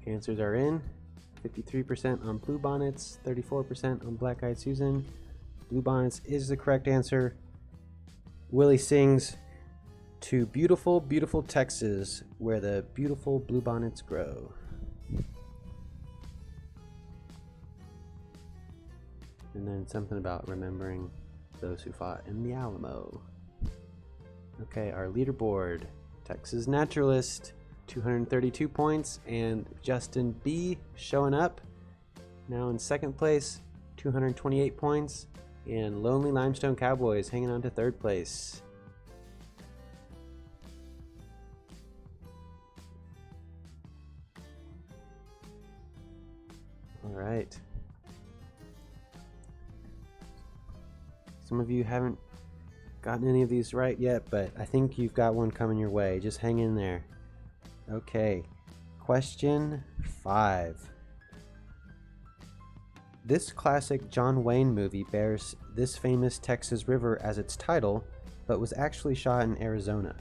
Answers are in. 53% on Bluebonnets, 34% on Black Eyed Susan. Bluebonnets is the correct answer. Willie sings to beautiful, beautiful Texas, where the beautiful bluebonnets grow. And then something about remembering those who fought in the Alamo. Okay, our leaderboard. Texas Naturalist, 232 points, and Justin B showing up now in second place, 228 points, and Lonely Limestone Cowboys hanging on to third place. All right. Some of you haven't gotten any of these right yet, but I think you've got one coming your way. Just hang in there. Okay, question 5. This classic John Wayne movie bears this famous Texas river as its title, but was actually shot in Arizona.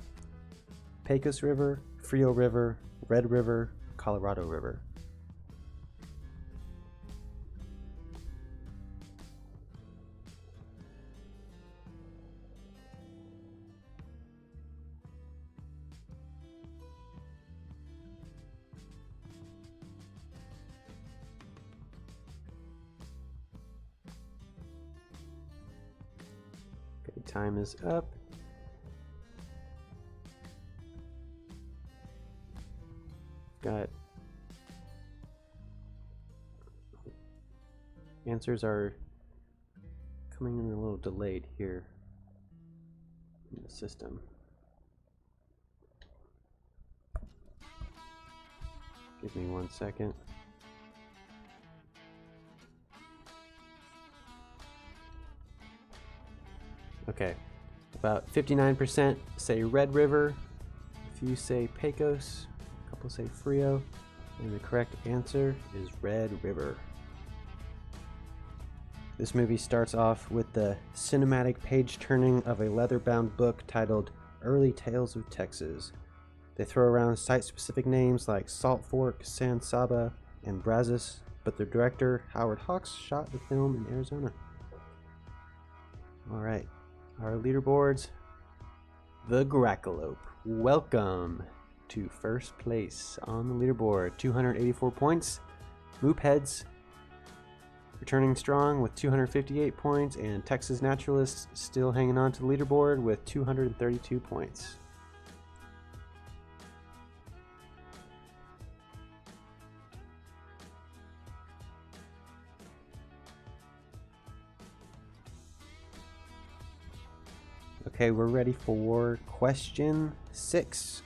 Pecos River, Frio River, Red River, Colorado River. Time is up. Got answers are coming in a little delayed here in the system. Give me 1 second. Okay, about 59% say Red River, a few say Pecos, a couple say Frio, and the correct answer is Red River. This movie starts off with the cinematic page-turning of a leather-bound book titled Early Tales of Texas. They throw around site-specific names like Salt Fork, San Saba, and Brazos, but the director, Howard Hawks, shot the film in Arizona. All right. Our leaderboards, the Grackalope. Welcome to first place on the leaderboard, 284 points. Moopheads returning strong with 258 points, and Texas Naturalists still hanging on to the leaderboard with 232 points. Okay, we're ready for question 6.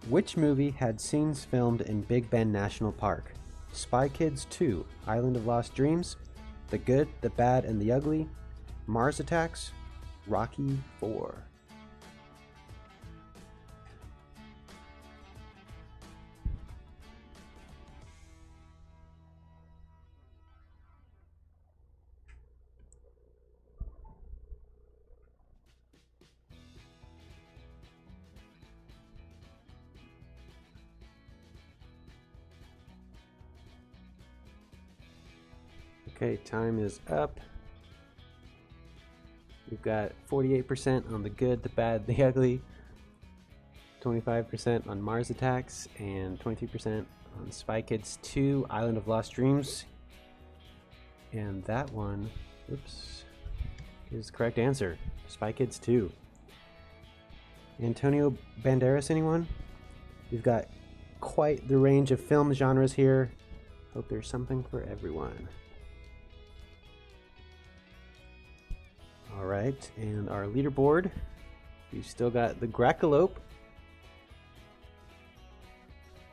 Which movie had scenes filmed in Big Bend National Park? Spy Kids 2, Island of Lost Dreams, The Good, the Bad, and the Ugly, Mars Attacks, Rocky 4. Okay, time is up. We've got 48% on The Good, the Bad, the Ugly, 25% on Mars Attacks, and 23% on Spy Kids 2, Island of Lost Dreams. And that one, oops, is the correct answer. Spy Kids 2. Antonio Banderas, anyone? We've got quite the range of film genres here. Hope there's something for everyone. All right, and our leaderboard, we've still got the Grackalope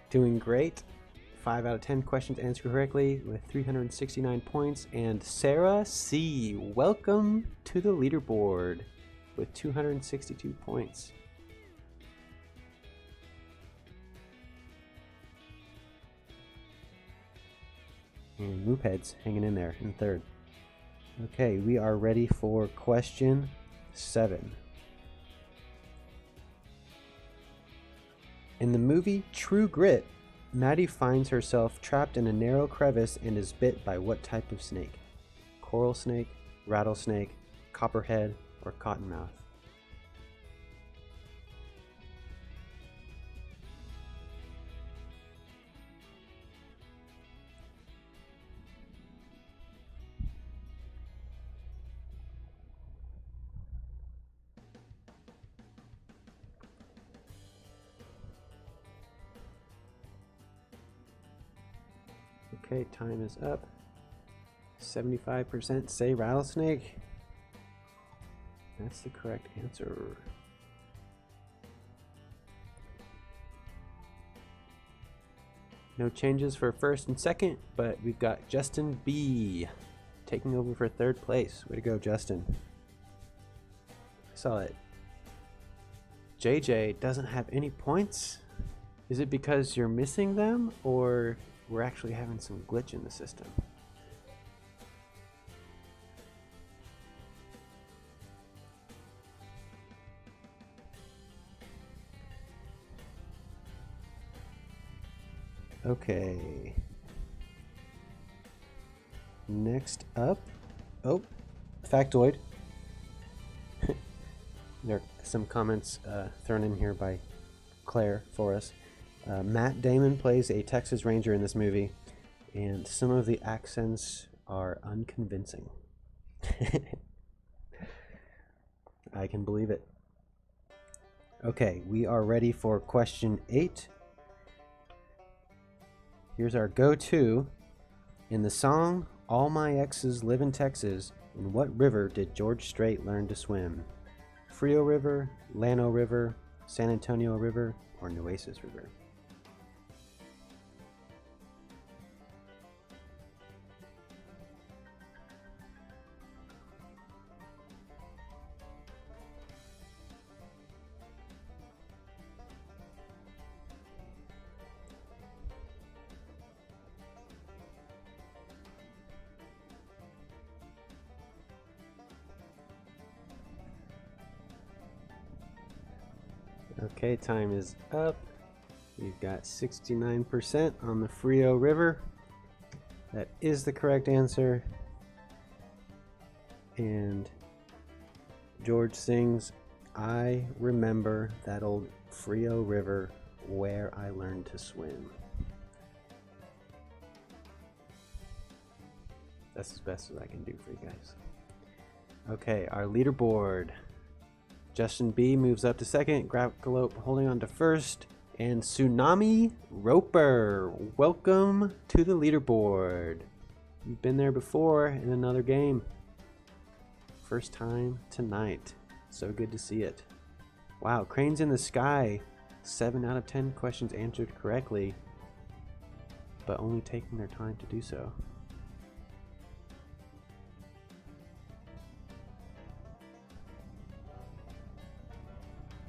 doing great. 5 out of 10 questions answered correctly with 369 points. And Sarah C., welcome to the leaderboard with 262 points. And Moopheads hanging in there in third. Okay, we are ready for question 7. In the movie True Grit, Maddie finds herself trapped in a narrow crevice and is bit by what type of snake? Coral snake, rattlesnake, copperhead, or cottonmouth? Okay, time is up. 75% say rattlesnake. That's the correct answer. No changes for first and second, but we've got Justin B taking over for third place. Way to go, Justin. I saw it. JJ doesn't have any points. Is it because you're missing them, or we're actually having some glitch in the system? Okay. Next up, factoid. There are some comments thrown in here by Claire for us. Matt Damon plays a Texas Ranger in this movie, and some of the accents are unconvincing. I can believe it. Okay, we are ready for question 8. Here's our go-to. In the song All My Exes Live in Texas, in what river did George Strait learn to swim? Frio River, Llano River, San Antonio River, or Nueces River? Okay, time is up. We've got 69% on the Frio River. That is the correct answer. And George sings, I remember that old Frio River where I learned to swim. That's as best as I can do for you guys. Okay, our leaderboard. Justin B moves up to second, Grackalope holding on to first, and Tsunami Roper, welcome to the leaderboard. You've been there before in another game. First time tonight. So good to see it. Wow, Cranes in the Sky. 7 out of 10 questions answered correctly, but only taking their time to do so.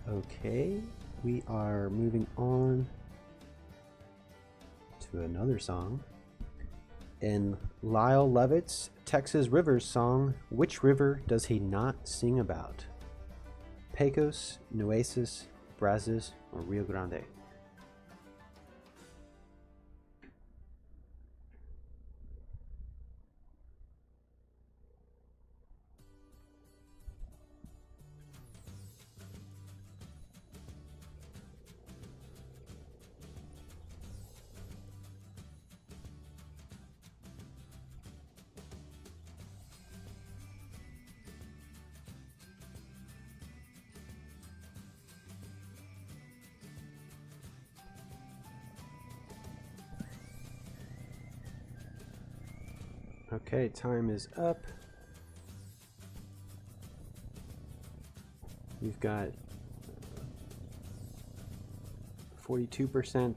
Okay, we are moving on to another song. In Lyle Lovett's Texas Rivers song, which river does he not sing about? Pecos, Nueces, Brazos, or Rio Grande? Okay, time is up. We've got 42%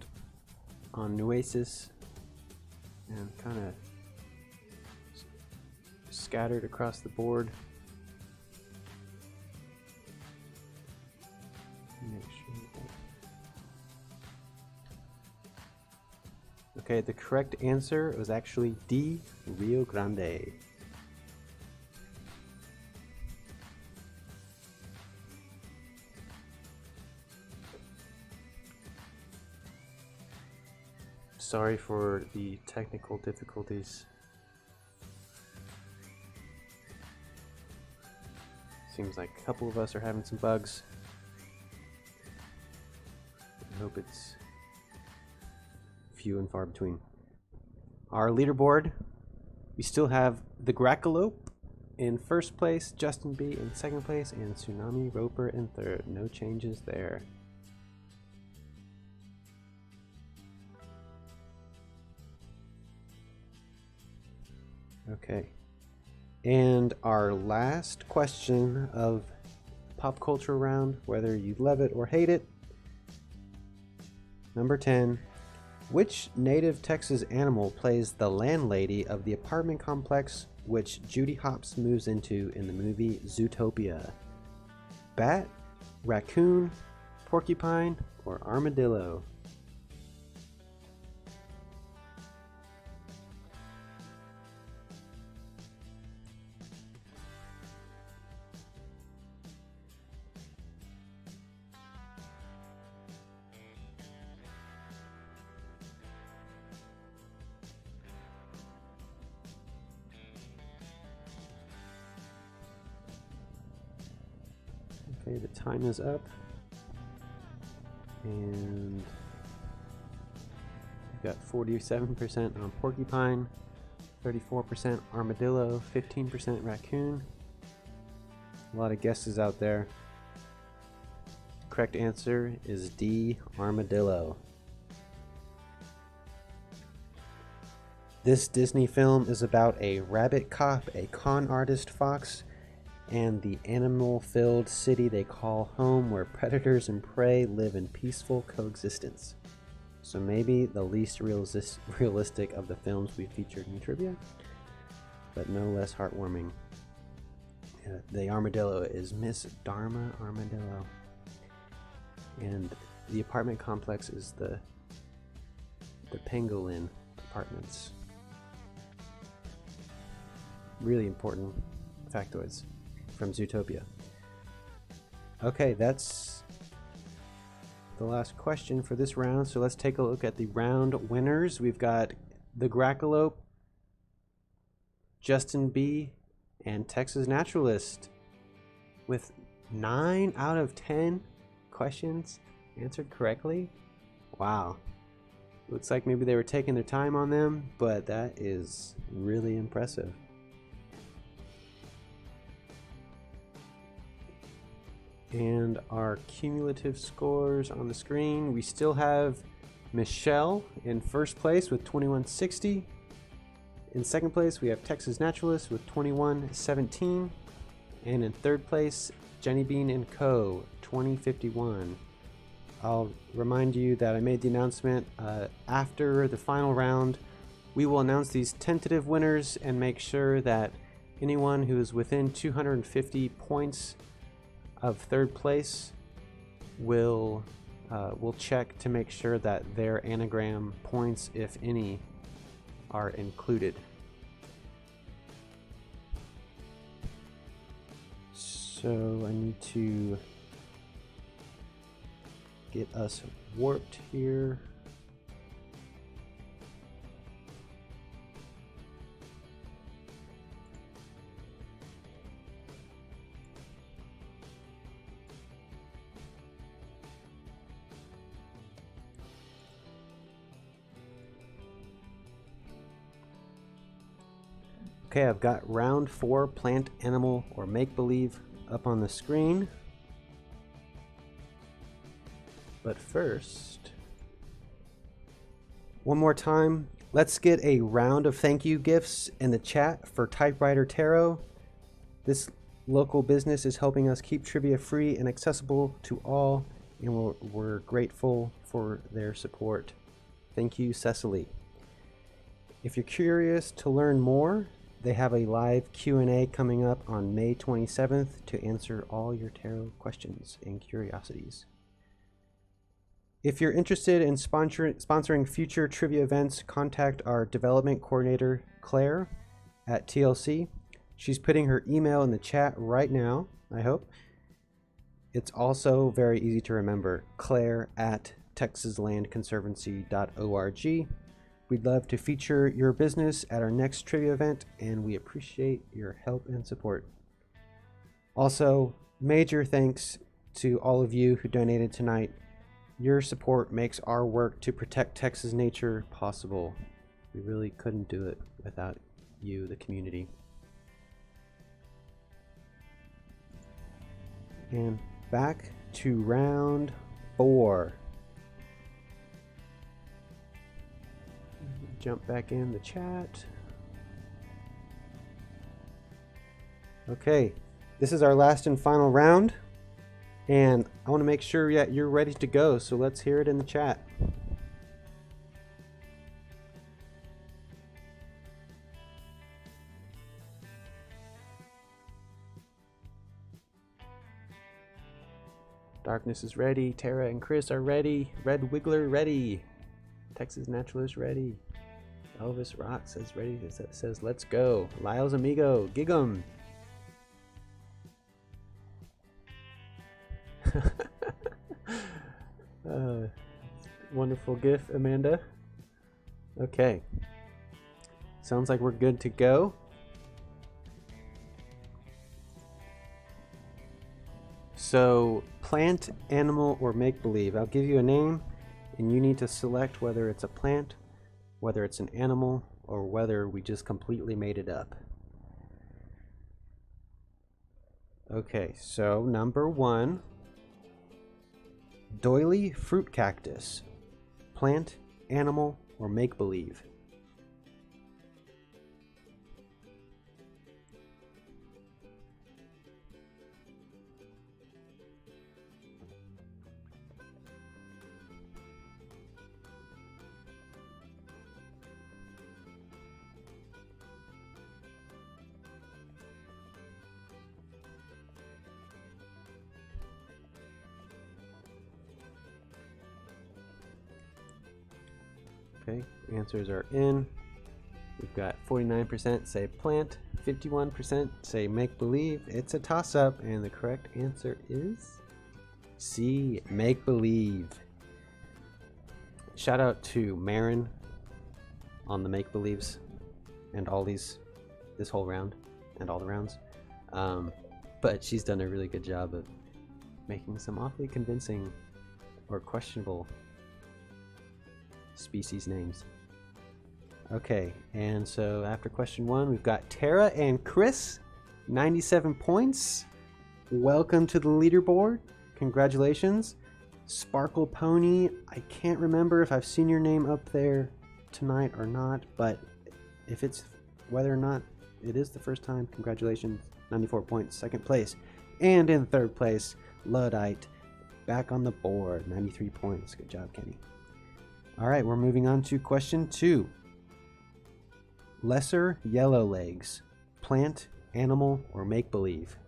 on Nueces and kind of scattered across the board. Make sure that... Okay, the correct answer was actually D, Rio Grande. Sorry for the technical difficulties. Seems like a couple of us are having some bugs. I hope it's few and far between. Our leaderboard, we still have the Grackalope in first place, Justin B in second place, and Tsunami Roper in third. No changes there. Okay. And our last question of pop culture round, whether you love it or hate it. Number 10. Which native Texas animal plays the landlady of the apartment complex which Judy Hopps moves into in the movie Zootopia? Bat, raccoon, porcupine, or armadillo? Okay, the time is up. And we've got 47% on porcupine, 34% armadillo, 15% raccoon. A lot of guesses out there. Correct answer is D, armadillo. This Disney film is about a rabbit cop, a con artist fox, and the animal-filled city they call home, where predators and prey live in peaceful coexistence. So maybe the least realistic of the films we featured in trivia, but no less heartwarming. The armadillo is Miss Dharma Armadillo, and the apartment complex is the Pangolin Apartments. Really important factoids from Zootopia. Okay, that's the last question for this round, so let's take a look at the round winners. We've got the Grackalope, Justin B, and Texas Naturalist with 9 out of 10 questions answered correctly. Wow. Looks like maybe they were taking their time on them, but that is really impressive. And our cumulative scores on the screen. We still have Michelle in first place with 2160. In second place, we have Texas Naturalist with 2117. And in third place, Jenny Bean and Co. 2051. I'll remind you that I made the announcement after the final round. We will announce these tentative winners and make sure that anyone who is within 250 points of third place will check to make sure that their anagram points, if any, are included. So I need to get us warped here. Okay, I've got round 4, plant, animal, or make-believe up on the screen. But first, one more time, let's get a round of thank you gifts in the chat for Typewriter Tarot. This local business is helping us keep trivia free and accessible to all, and we're grateful for their support. Thank you, Cecily. If you're curious to learn more, they have a live Q&A coming up on May 27th to answer all your tarot questions and curiosities. If you're interested in sponsoring future trivia events, contact our development coordinator, Claire, at TLC. She's putting her email in the chat right now, I hope. It's also very easy to remember, Claire at texaslandconservancy.org. We'd love to feature your business at our next trivia event, and we appreciate your help and support. Also, major thanks to all of you who donated tonight. Your support makes our work to protect Texas nature possible. We really couldn't do it without you, the community. And back to round 4. Jump back in the chat. Okay, this is our last and final round, and I want to make sure that you're ready to go, so let's hear it in the chat. Darkness is ready. Tara and Chris are ready. Red Wiggler ready. Texas Naturalist ready. Elvis Rock says ready. Says let's go. Lyle's Amigo. Gig'em. Wonderful gif, Amanda. Okay. Sounds like we're good to go. So, plant, animal, or make-believe. I'll give you a name, and you need to select whether it's a plant, whether it's an animal, or whether we just completely made it up. Okay, so number 1, doily fruit cactus. Plant, animal, or make-believe? Okay, answers are in. We've got 49% say plant, 51% say make-believe. It's a toss-up, and the correct answer is C, make-believe. Shout out to Marin on the make-believes and all this whole round and all the rounds. But she's done a really good job of making some awfully convincing or questionable species names. Okay, and so after question 1, we've got Tara and Chris, 97 points. Welcome to the leaderboard. Congratulations. Sparkle Pony, I can't remember if I've seen your name up there tonight or not, but if it's whether or not it is the first time, congratulations. 94 points, second place. And in third place, Luddite, back on the board, 93 points. Good job, Kenny. All right, we're moving on to question 2. Lesser yellowlegs. Plant, animal, or make-believe?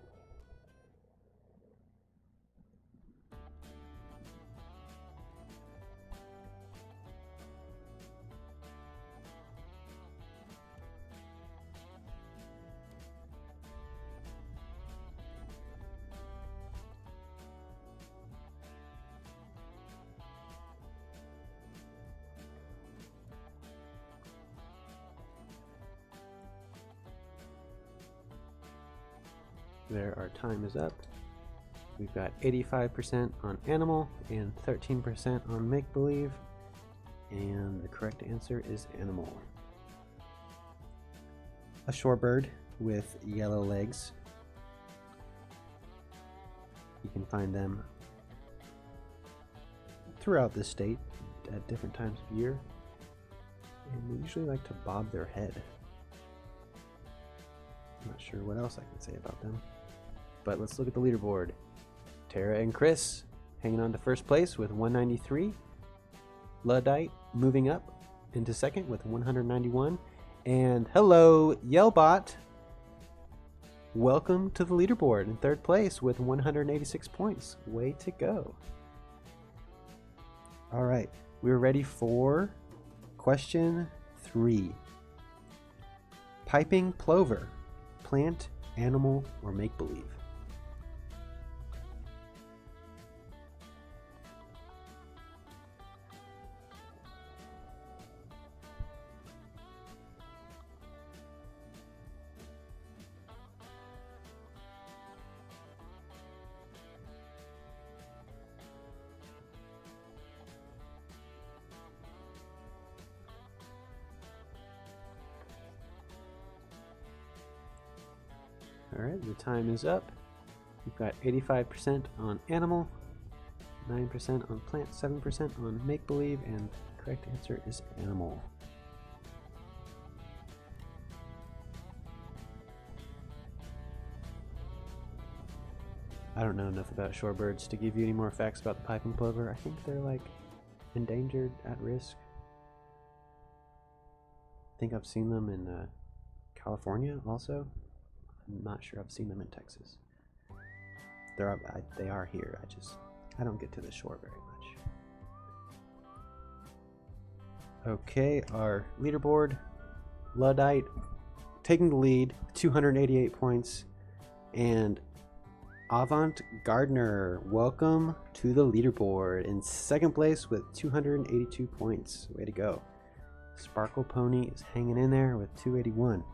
There, our time is up. We've got 85% on animal and 13% on make-believe, and the correct answer is animal. A shorebird with yellow legs. You can find them throughout the state at different times of year, and they usually like to bob their head. I'm not sure what else I can say about them. But let's look at the leaderboard. Tara and Chris hanging on to first place with 193. Luddite moving up into second with 191. And hello, Yellbot. Welcome to the leaderboard in third place with 186 points. Way to go. All right, we're ready for question 3. Piping plover. Plant, animal, or make-believe? Alright, the time is up. We've got 85% on animal, 9% on plant, 7% on make-believe, and the correct answer is animal. I don't know enough about shorebirds to give you any more facts about the piping plover. I think they're like endangered, at risk. I think I've seen them in California also. I'm not sure I've seen them in Texas. They are here. I don't get to the shore very much. Okay, our leaderboard. Luddite taking the lead, 288 points, and Avant Gardner, welcome to the leaderboard, in second place with 282 points. Way to go. Sparkle Pony is hanging in there with 281.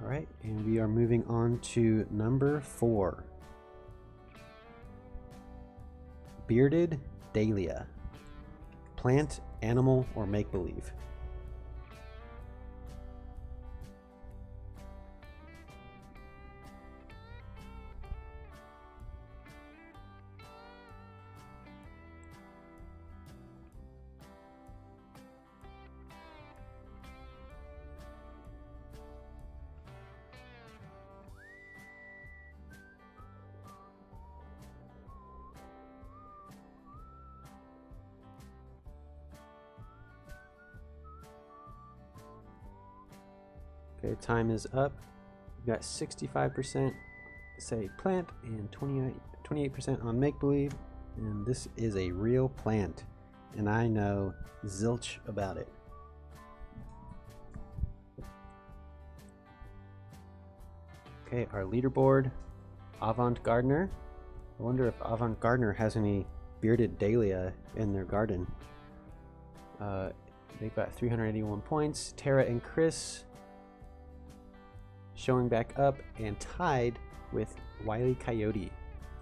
Alright, and we are moving on to number 4. Bearded Dahlia. Plant, animal, or make-believe? Okay, time is up. We've got 65% say plant and 28% on make-believe, and this is a real plant, and I know zilch about it. Okay, our leaderboard, Avant Gardner. I wonder if Avant Gardner has any bearded dahlia in their garden. They've got 381 points. Tara and Chris showing back up and tied with Wile E. Coyote,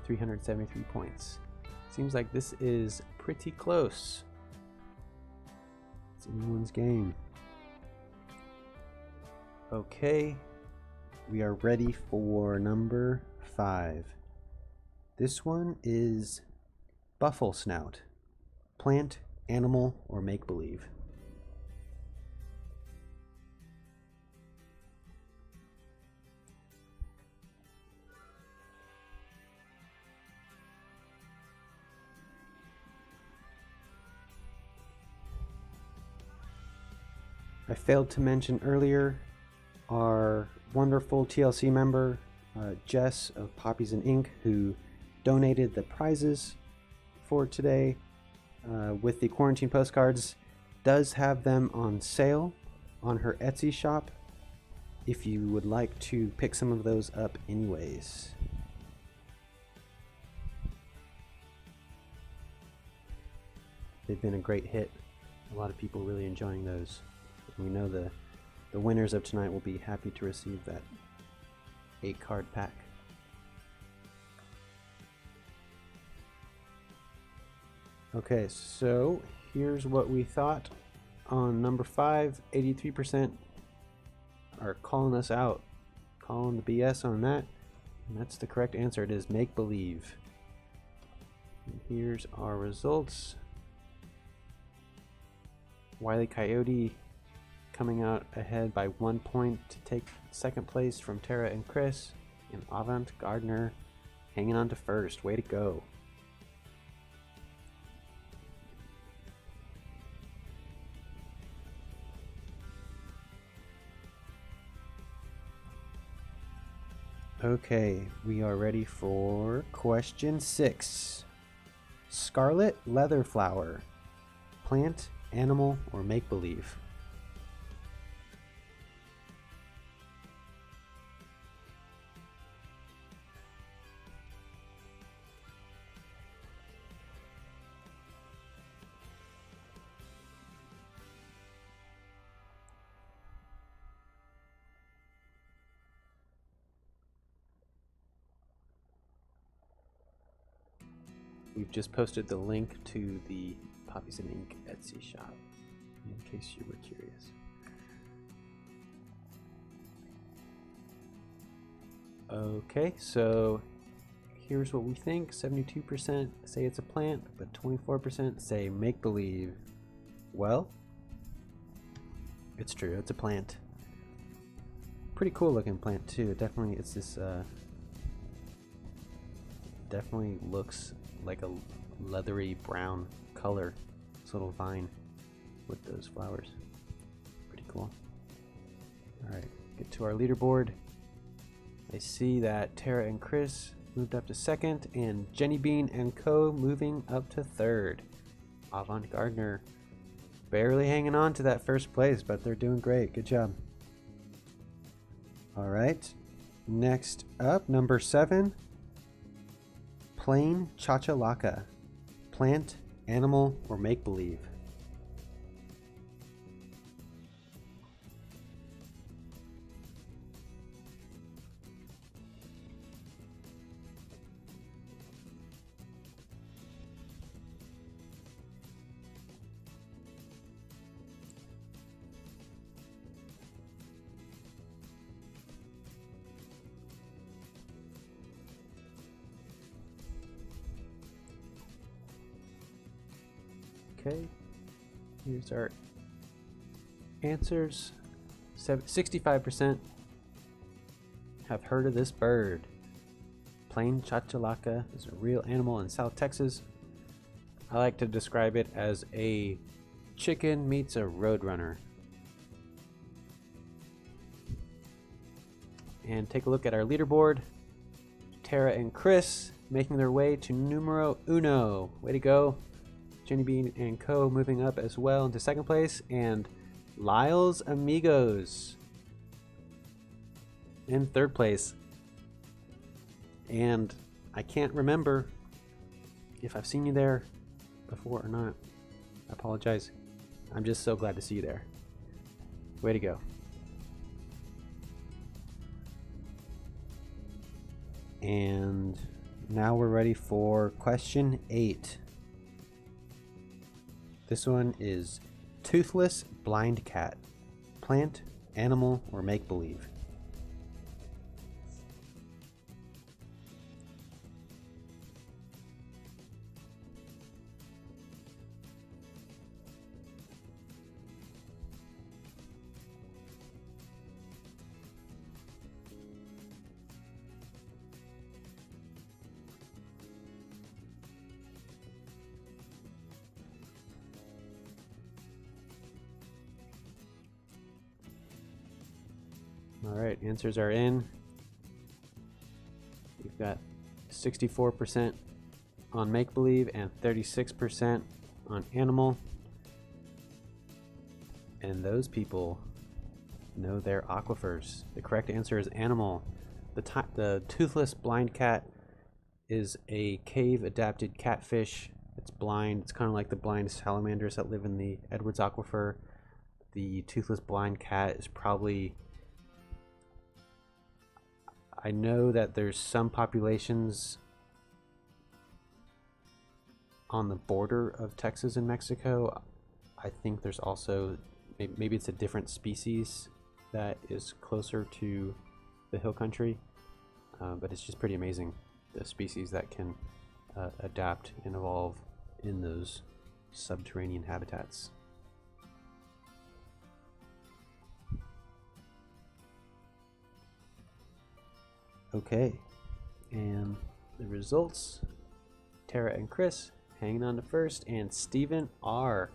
373 points. Seems like this is pretty close. It's anyone's game. Okay, we are ready for number 5. This one is Buffle Snout. Plant, animal, or make-believe? I failed to mention earlier our wonderful TLC member, Jess of Poppies and Ink, who donated the prizes for today with the quarantine postcards, does have them on sale on her Etsy shop if you would like to pick some of those up anyways. They've been a great hit. A lot of people really enjoying those. We know the winners of tonight will be happy to receive that 8-card pack. Okay, so here's what we thought on number 5. 83% are calling us out, calling the BS on that, and that's the correct answer. It is make-believe. Here's our results. Wile E. Coyote coming out ahead by 1 point to take second place from Tara and Chris, and Avant Gardner hanging on to first. Way to go. Okay, we are ready for question 6. Scarlet Leatherflower. Plant, animal, or make-believe? We've just posted the link to the Poppies and Ink Etsy shop, in case you were curious. Okay, so here's what we think. 72% say it's a plant, but 24% say make-believe. Well, it's true, it's a plant. Pretty cool looking plant too. Definitely, it's this, definitely looks like a leathery brown color. This little vine with those flowers. Pretty cool. Alright, get to our leaderboard. I see that Tara and Chris moved up to second, and Jenny Bean and Co. moving up to third. Avant Gardner barely hanging on to that first place, but they're doing great. Good job. Alright, next up, number 7. Plain Chachalaca. Plant, animal, or make-believe? Okay, here's our answers. 65% have heard of this bird. Plain Chachalaca is a real animal in South Texas. I like to describe it as a chicken meets a roadrunner. And take a look at our leaderboard. Tara and Chris making their way to numero uno. Way to go. Jenny Bean and Co. moving up as well into second place, and Lyle's Amigos in third place. And I can't remember if I've seen you there before or not. I apologize. I'm just so glad to see you there. Way to go. And now we're ready for question 8. This one is toothless blind cat. Plant, animal, or make-believe? Alright, answers are in. We've got 64% on make-believe and 36% on animal. And those people know their aquifers. The correct answer is animal. The toothless blind cat is a cave-adapted catfish. It's blind. It's kind of like the blind salamanders that live in the Edwards Aquifer. The toothless blind cat is probably... I know that there's some populations on the border of Texas and Mexico. I think there's also, maybe it's a different species that is closer to the hill country, but it's just pretty amazing, the species that can adapt and evolve in those subterranean habitats. Okay, and the results: Tara and Chris hanging on to first, and Stephen R.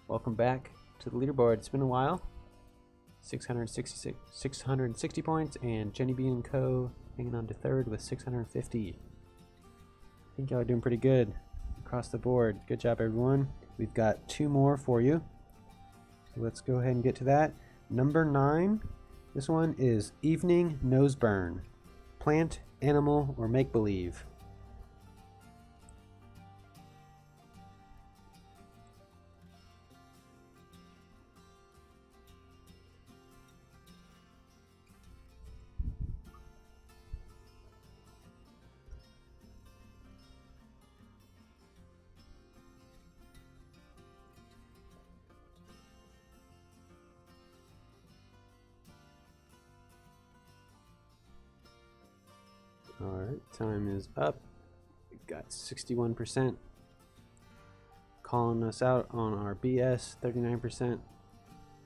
Welcome back to the leaderboard. It's been a while. 660 points, and Jenny Bean and Co. hanging on to third with 650. I think y'all are doing pretty good across the board. Good job, everyone. We've got 2 more for you. So let's go ahead and get to that. Number 9. This one is Evening Noseburn. Plant, animal, or make-believe? All right, time is up. We've got 61% calling us out on our BS. 39%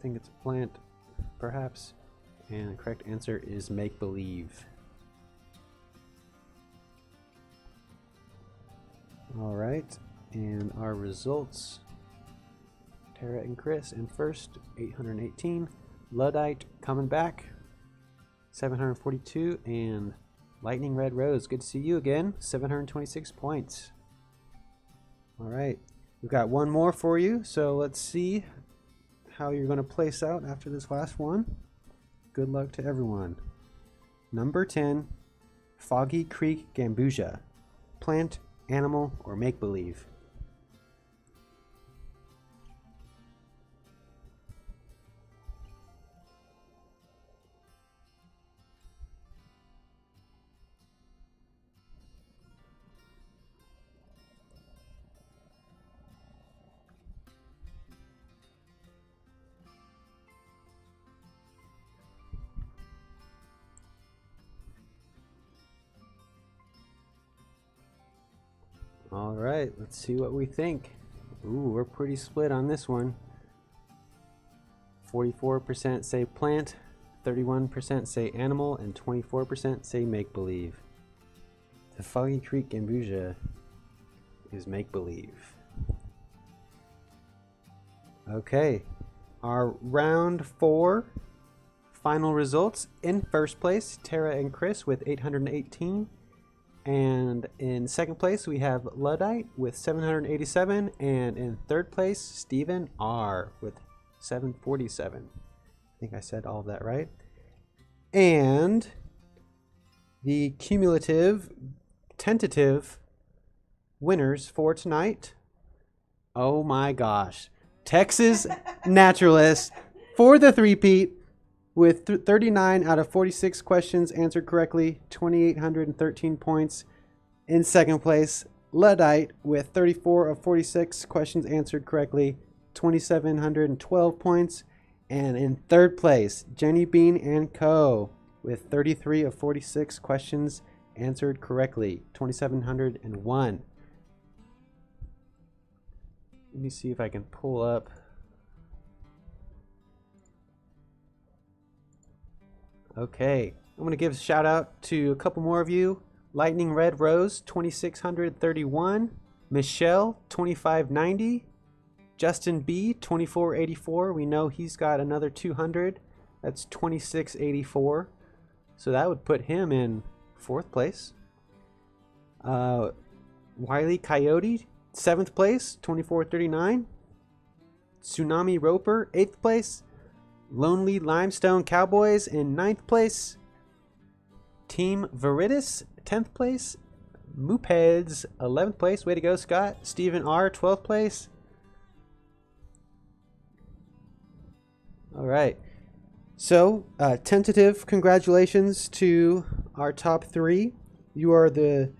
think it's a plant, perhaps. And the correct answer is make believe. All right, and our results. Tara and Chris in first, 818. Luddite coming back, 742. And Lightning Red Rose, good to see you again, 726 points. All right, we've got one more for you, so let's see how you're going to place out after this last one. Good luck to everyone. Number 10, Foggy Creek Gambusia. Plant, animal, or make-believe? All right, let's see what we think. Ooh, we're pretty split on this one. 44% say plant, 31% say animal, and 24% say make-believe. The Foggy Creek Gambusia is make-believe. Okay, our round 4 final results. In first place, Tara and Chris with 818. And in second place, we have Luddite with 787. And in third place, Stephen R. with 747. I think I said all of that right. And the cumulative, tentative winners for tonight. Oh my gosh. Texas Naturalist for the three-peat with 39 out of 46 questions answered correctly, 2,813 points. In second place, Luddite with 34 of 46 questions answered correctly, 2,712 points. And in third place, Jenny Bean and Co. with 33 of 46 questions answered correctly, 2,701. Let me see if I can pull up. Okay, I'm going to give a shout out to a couple more of you. Lightning Red Rose, 2,631. Michelle, 2,590. Justin B, 2,484. We know he's got another 200. That's 2,684. So that would put him in fourth place. Wiley Coyote, 7th place, 2,439. Tsunami Roper, 8th place. Lonely Limestone Cowboys in 9th place. Team Veritas, 10th place. Moopheads, 11th place. Way to go, Scott. Stephen R, 12th place. All right. So, tentative congratulations to our top 3. You are the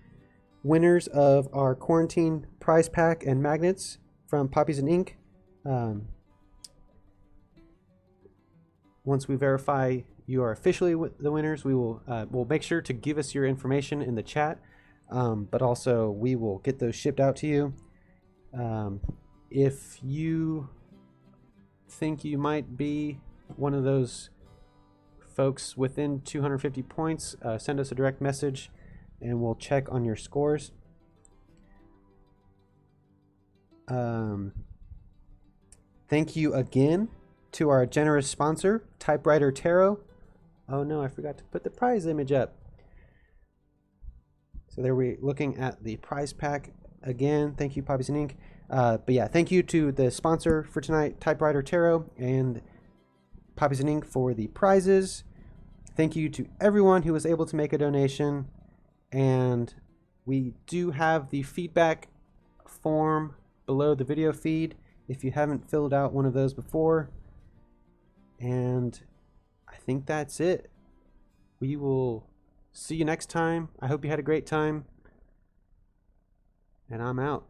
winners of our quarantine prize pack and magnets from Poppies and Ink. Once we verify you are officially the winners, we will we'll make sure to give us your information in the chat, but also we will get those shipped out to you. If you think you might be one of those folks within 250 points, send us a direct message and we'll check on your scores. Thank you again to our generous sponsor, Typewriter Tarot. Oh no, I forgot to put the prize image up. So there we're looking at the prize pack again. Thank you, Poppies and Ink. But yeah, thank you to the sponsor for tonight, Typewriter Tarot, and Poppies and Ink for the prizes. Thank you to everyone who was able to make a donation. And we do have the feedback form below the video feed if you haven't filled out one of those before. And I think that's it. We will see you next time. I hope you had a great time. And I'm out.